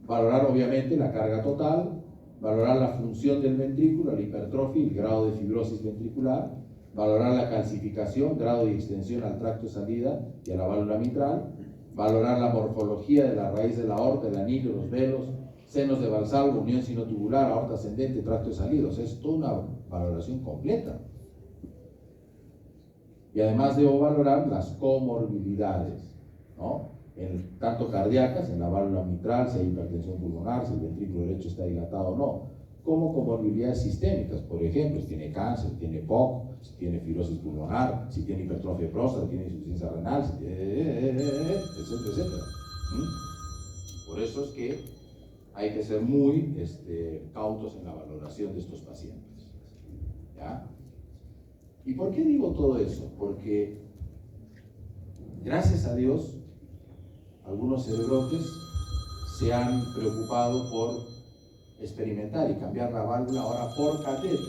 Speaker 1: Valorar obviamente la carga total, valorar la función del ventrículo, la hipertrofia, el grado de fibrosis ventricular, valorar la calcificación, grado de extensión al tracto de salida y a la válvula mitral, valorar la morfología de la raíz de la aorta, el anillo, los velos, senos de Valsalva, unión sinotubular, aorta ascendente, tracto de salida. O sea, es toda una valoración completa. Y además debo valorar las comorbilidades, ¿no? Tanto cardíacas, en la válvula mitral, si hay hipertensión pulmonar, si el ventrículo derecho está dilatado o no, como comorbilidades sistémicas, por ejemplo, si tiene cáncer, si tiene POC, si tiene fibrosis pulmonar, si tiene hipertrofia de próstata, si tiene insuficiencia renal, si tiene, etcétera, etcétera. Por eso es que hay que ser muy cautos en la valoración de estos pacientes. ¿Ya? ¿Y por qué digo todo eso? Porque, gracias a Dios, algunos cerebrotes se han preocupado por experimentar y cambiar la válvula ahora por catéter.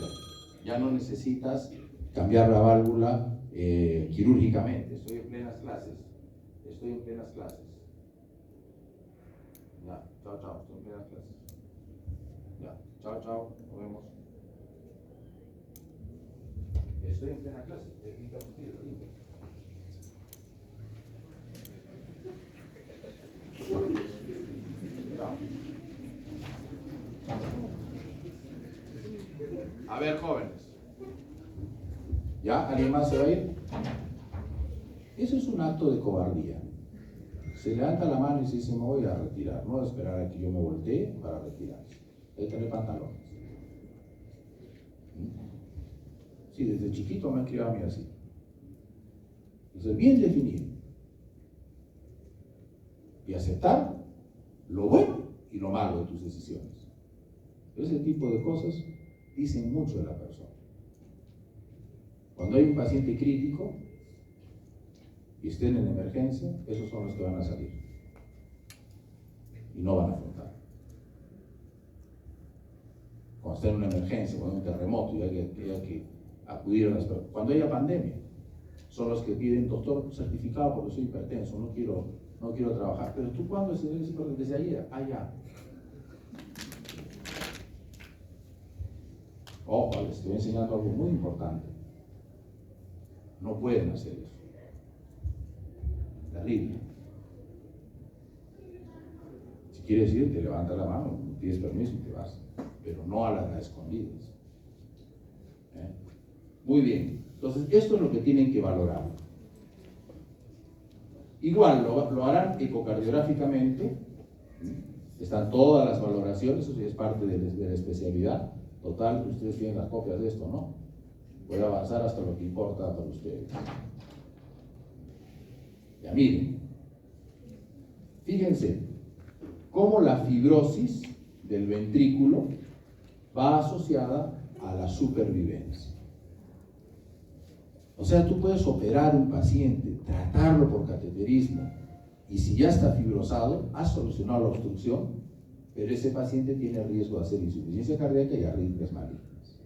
Speaker 1: Ya no necesitas cambiar la válvula quirúrgicamente. Estoy en plenas clases. Ya, chao, estoy en plenas clases. Ya, chao, nos vemos. Estoy en plena clase. A ver, jóvenes. ¿Ya? ¿Alguien más se va a ir? Eso es un acto de cobardía. Se levanta la mano y se dice, me voy a retirar. No voy a esperar a que yo me voltee para retirarse. Hay que tener pantalones. Sí, desde chiquito me han criado a mí así. Ser bien definido. Y aceptar lo bueno y lo malo de tus decisiones. Ese tipo de cosas dicen mucho de la persona. Cuando hay un paciente crítico y estén en emergencia, esos son los que van a salir y no van a afrontar. Cuando estén en una emergencia, cuando hay un terremoto y hay que acudir a las personas, cuando haya pandemia, son los que piden, doctor, certificado porque soy hipertenso, no quiero trabajar. Pero tú, ¿cuándo es desde ayer? Ya. Ojo, les estoy enseñando algo muy importante. No pueden hacer eso. Terrible. Si quieres ir, te levantas la mano, pides permiso y te vas. Pero no a las escondidas. Muy bien. Entonces, esto es lo que tienen que valorar. Igual, lo harán ecocardiográficamente. Están todas las valoraciones, eso sí es parte de la especialidad. Total, ustedes tienen las copias de esto, ¿no? Voy a avanzar hasta lo que importa para ustedes. Ya miren. Fíjense cómo la fibrosis del ventrículo va asociada a la supervivencia. O sea, tú puedes operar un paciente, tratarlo por cateterismo, y si ya está fibrosado, has solucionado la obstrucción, pero ese paciente tiene riesgo de hacer insuficiencia cardíaca y arritmias malignas,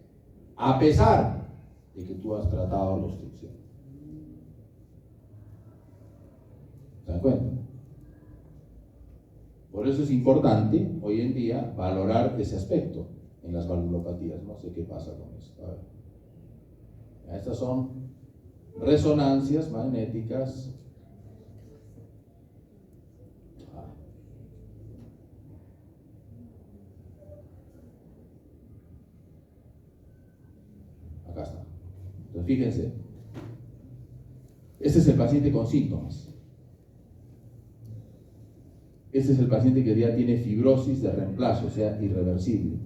Speaker 1: a pesar de que tú has tratado la obstrucción. ¿Se dan cuenta? Por eso es importante hoy en día valorar ese aspecto en las valvulopatías. No sé qué pasa con esto. A ver. Estas son resonancias magnéticas. Acá está. Entonces fíjense, este es el paciente con síntomas. Este es el paciente que ya tiene fibrosis de reemplazo, o sea, irreversible.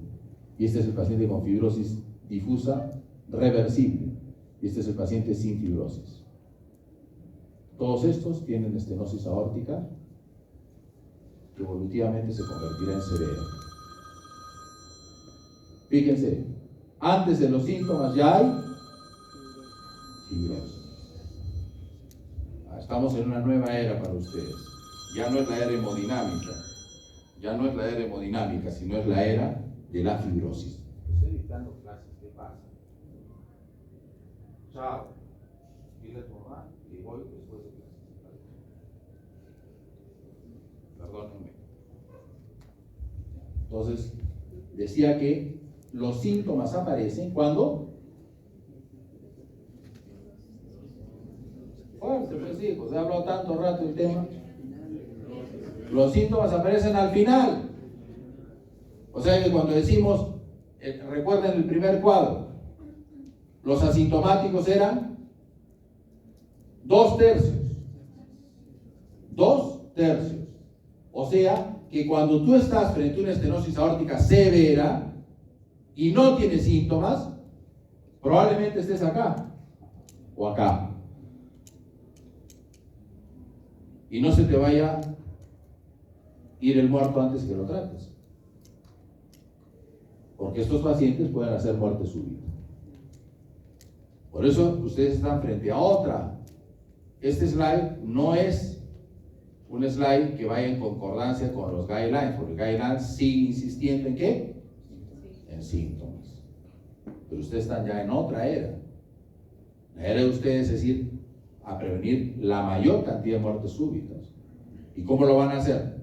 Speaker 1: Y este es el paciente con fibrosis difusa reversible. y este es el paciente sin fibrosis. Todos estos tienen estenosis aórtica que evolutivamente se convertirá en severa. Fíjense, antes de los síntomas ya hay fibrosis. Estamos en una nueva era para ustedes. Ya no es la era hemodinámica, sino es la era de la fibrosis. Estoy dictando clases, ¿qué pasa? Chao. Dile a tu mamá que voy después de clases. Perdónenme. Entonces, decía que los síntomas aparecen cuando... Fuerte, pues sí, pues he hablado tanto rato el tema. Los síntomas aparecen al final. O sea que cuando decimos, recuerden el primer cuadro, los asintomáticos eran 2/3. 2/3. O sea que cuando tú estás frente a una estenosis aórtica severa y no tienes síntomas, probablemente estés acá o acá. Y no se te vaya a ir el muerto antes que lo trates. Porque estos pacientes pueden hacer muerte súbita. Por eso ustedes están frente a otra. Este slide no es un slide que vaya en concordancia con los guidelines, porque los guidelines siguen insistiendo en ¿qué? En síntomas. Pero ustedes están ya en otra era. La era de ustedes es ir a prevenir la mayor cantidad de muertes súbitas. ¿Y cómo lo van a hacer?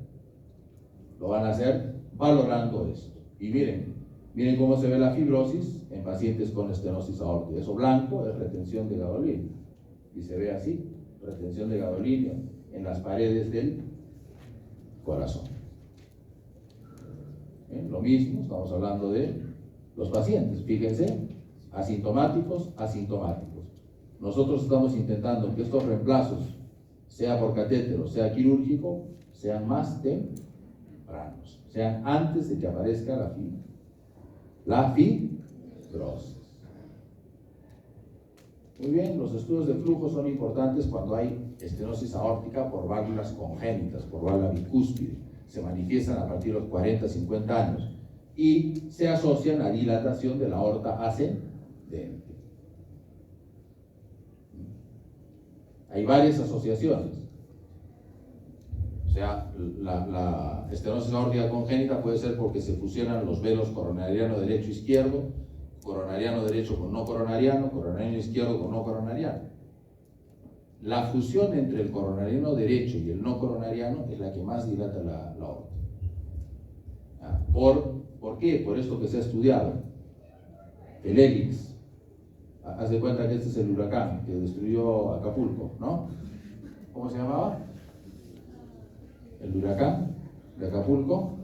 Speaker 1: Lo van a hacer valorando esto. Y miren cómo se ve la fibrosis en pacientes con estenosis aórtica. Eso blanco es retención de gadolinio. Y se ve así, retención de gadolinio en las paredes del corazón. Lo mismo, estamos hablando de los pacientes. Fíjense, asintomáticos. Nosotros estamos intentando que estos reemplazos, sea por catéter o sea quirúrgico, sean más tempranos, sean antes de que aparezca la fibrosis. Muy bien, los estudios de flujo son importantes cuando hay estenosis aórtica por válvulas congénitas, por válvula bicúspide. Se manifiestan a partir de los 40, 50 años y se asocian a dilatación de la aorta ascendente. Hay varias asociaciones. O sea, la estenosis aórtica congénita puede ser porque se fusionan los velos coronariano derecho e izquierdo, coronariano derecho con no coronariano, coronariano izquierdo con no coronariano. La fusión entre el coronariano derecho y el no coronariano es la que más dilata la aorta. ¿Por qué? Por esto que se ha estudiado. El hélix. Haz de cuenta que este es el huracán que destruyó Acapulco, ¿no? ¿Cómo se llamaba? El huracán de Acapulco.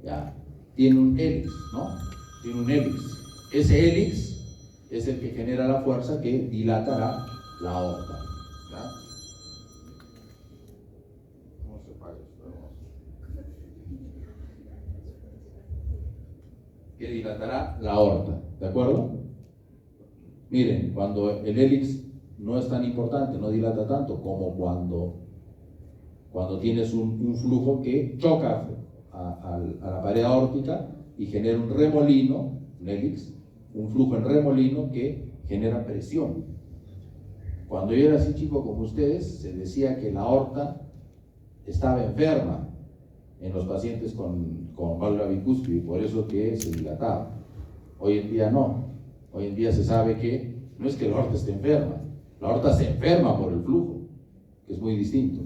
Speaker 1: Ya. Tiene un hélix, ¿no? Tiene un hélix. Ese hélix es el que genera la fuerza que dilata la aorta. ¿Ya? ¿Cómo se paga esto? Que dilatará la aorta, ¿de acuerdo? Miren, cuando el hélix no es tan importante, no dilata tanto como cuando tienes un flujo que choca a la pared aórtica y genera un remolino, un hélix, un flujo en remolino que genera presión. Cuando yo era así chico como ustedes, se decía que la aorta estaba enferma en los pacientes con válvula bicúspide y por eso que se dilataba. Hoy en día no. Hoy en día se sabe que no es que la aorta esté enferma, la aorta se enferma por el flujo, que es muy distinto.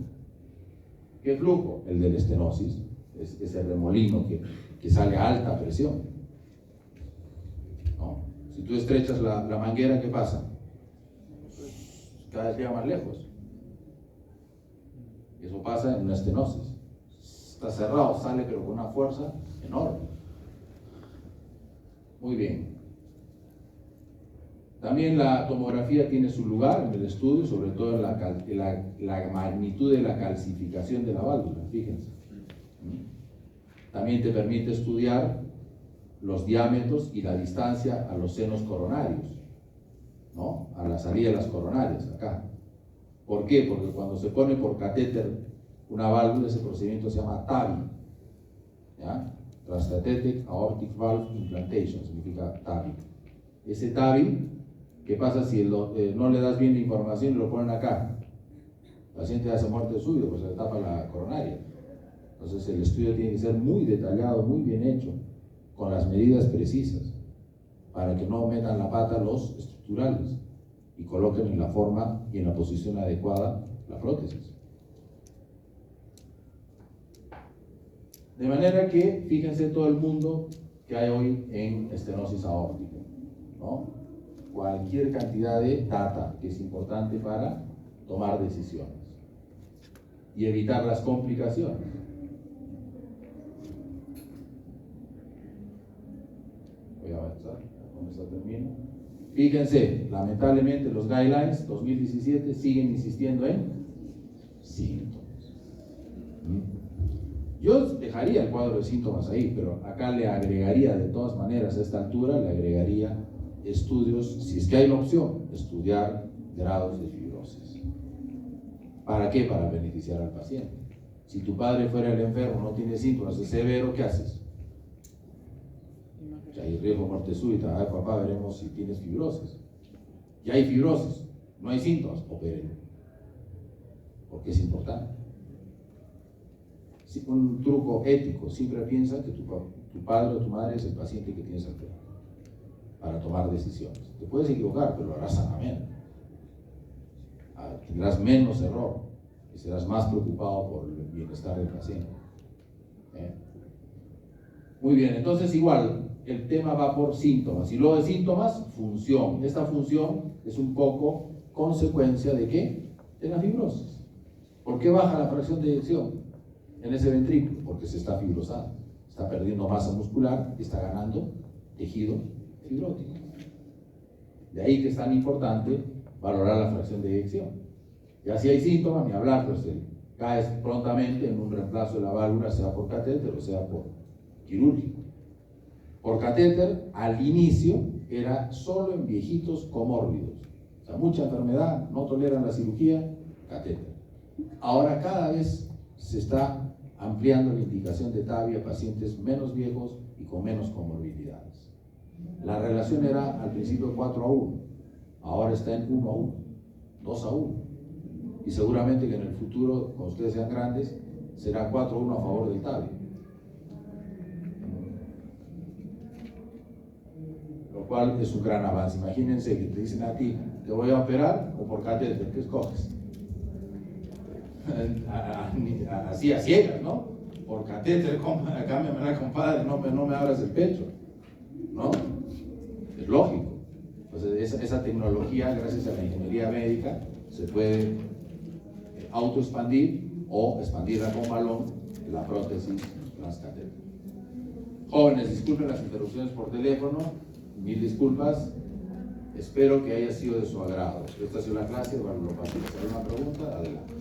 Speaker 1: ¿Qué flujo? El de la estenosis, es el remolino que sale a alta presión, ¿no? Si tú estrechas la manguera, ¿qué pasa? Cada vez llega más lejos. Eso pasa en una estenosis. Está cerrado, sale pero con una fuerza enorme. Muy bien. También la tomografía tiene su lugar en el estudio, sobre todo en la magnitud de la calcificación de la válvula, fíjense. También te permite estudiar los diámetros y la distancia a los senos coronarios. ¿no? A la salida de las coronarias, acá. ¿Por qué? Porque cuando se pone por catéter una válvula, ese procedimiento se llama TAVI, ¿ya? Transcatheter Aortic Valve Implantation, significa TAVI. Ese TAVI, ¿qué pasa si no le das bien la información y lo ponen acá? El paciente hace muerte súbita, pues se le tapa la coronaria. Entonces el estudio tiene que ser muy detallado, muy bien hecho, con las medidas precisas, para que no metan la pata los estructurales y coloquen en la forma y en la posición adecuada la prótesis. De manera que, fíjense todo el mundo que hay hoy en estenosis aórtica, ¿no? Cualquier cantidad de data que es importante para tomar decisiones y evitar las complicaciones. Voy a avanzar, con esto termino. Fíjense, lamentablemente los guidelines 2017 siguen insistiendo en síntomas. Yo dejaría el cuadro de síntomas ahí, pero acá le agregaría, de todas maneras, a esta altura, le agregaría estudios, si es que hay la opción, estudiar grados de fibrosis. ¿Para qué? Para beneficiar al paciente. Si tu padre fuera el enfermo, no tiene síntomas, es severo, ¿qué haces? Si hay riesgo de muerte súbita, ay papá, veremos si tienes fibrosis. Ya hay fibrosis, no hay síntomas, opérenlo. Porque es importante. Un truco ético, siempre piensa que tu padre o tu madre es el paciente que tienes al frente para tomar decisiones. Te puedes equivocar, pero lo harás sanamente. Tendrás menos error y serás más preocupado por el bienestar del paciente. Muy bien, entonces igual, el tema va por síntomas y luego de síntomas, función. Esta función es un poco consecuencia de ¿qué? De la fibrosis. ¿Por qué baja la fracción de eyección en ese ventrículo? Porque se está fibrosando, está perdiendo masa muscular y está ganando tejido fibrótico. De ahí que es tan importante valorar la fracción de eyección. Ya si hay síntomas, ni hablar, pues caes prontamente en un reemplazo de la válvula, sea por catéter o sea por quirúrgico. Por catéter, al inicio, era solo en viejitos comórbidos. O sea, mucha enfermedad, no toleran la cirugía, catéter. Ahora cada vez se está ampliando la indicación de TAVI a pacientes menos viejos y con menos comorbilidades. La relación era al principio 4:1, ahora está en 1:1, 2:1. Y seguramente que en el futuro, cuando ustedes sean grandes, será 4:1 a favor del TAVI. Lo cual es un gran avance. Imagínense que te dicen a ti, te voy a operar o por catéter, ¿qué escoges? Así a ciegas, ¿no? Por catéter, cámbiamela, compadre, no me abras el pecho, ¿no? Es lógico. Entonces, esa tecnología, gracias a la ingeniería médica, se puede autoexpandir o expandirla con balón, la prótesis transcatéter. Jóvenes, disculpen las interrupciones por teléfono, mil disculpas. Espero que haya sido de su agrado. Esta ha sido la clase de valvulopatías. ¿Hay una pregunta? Adelante.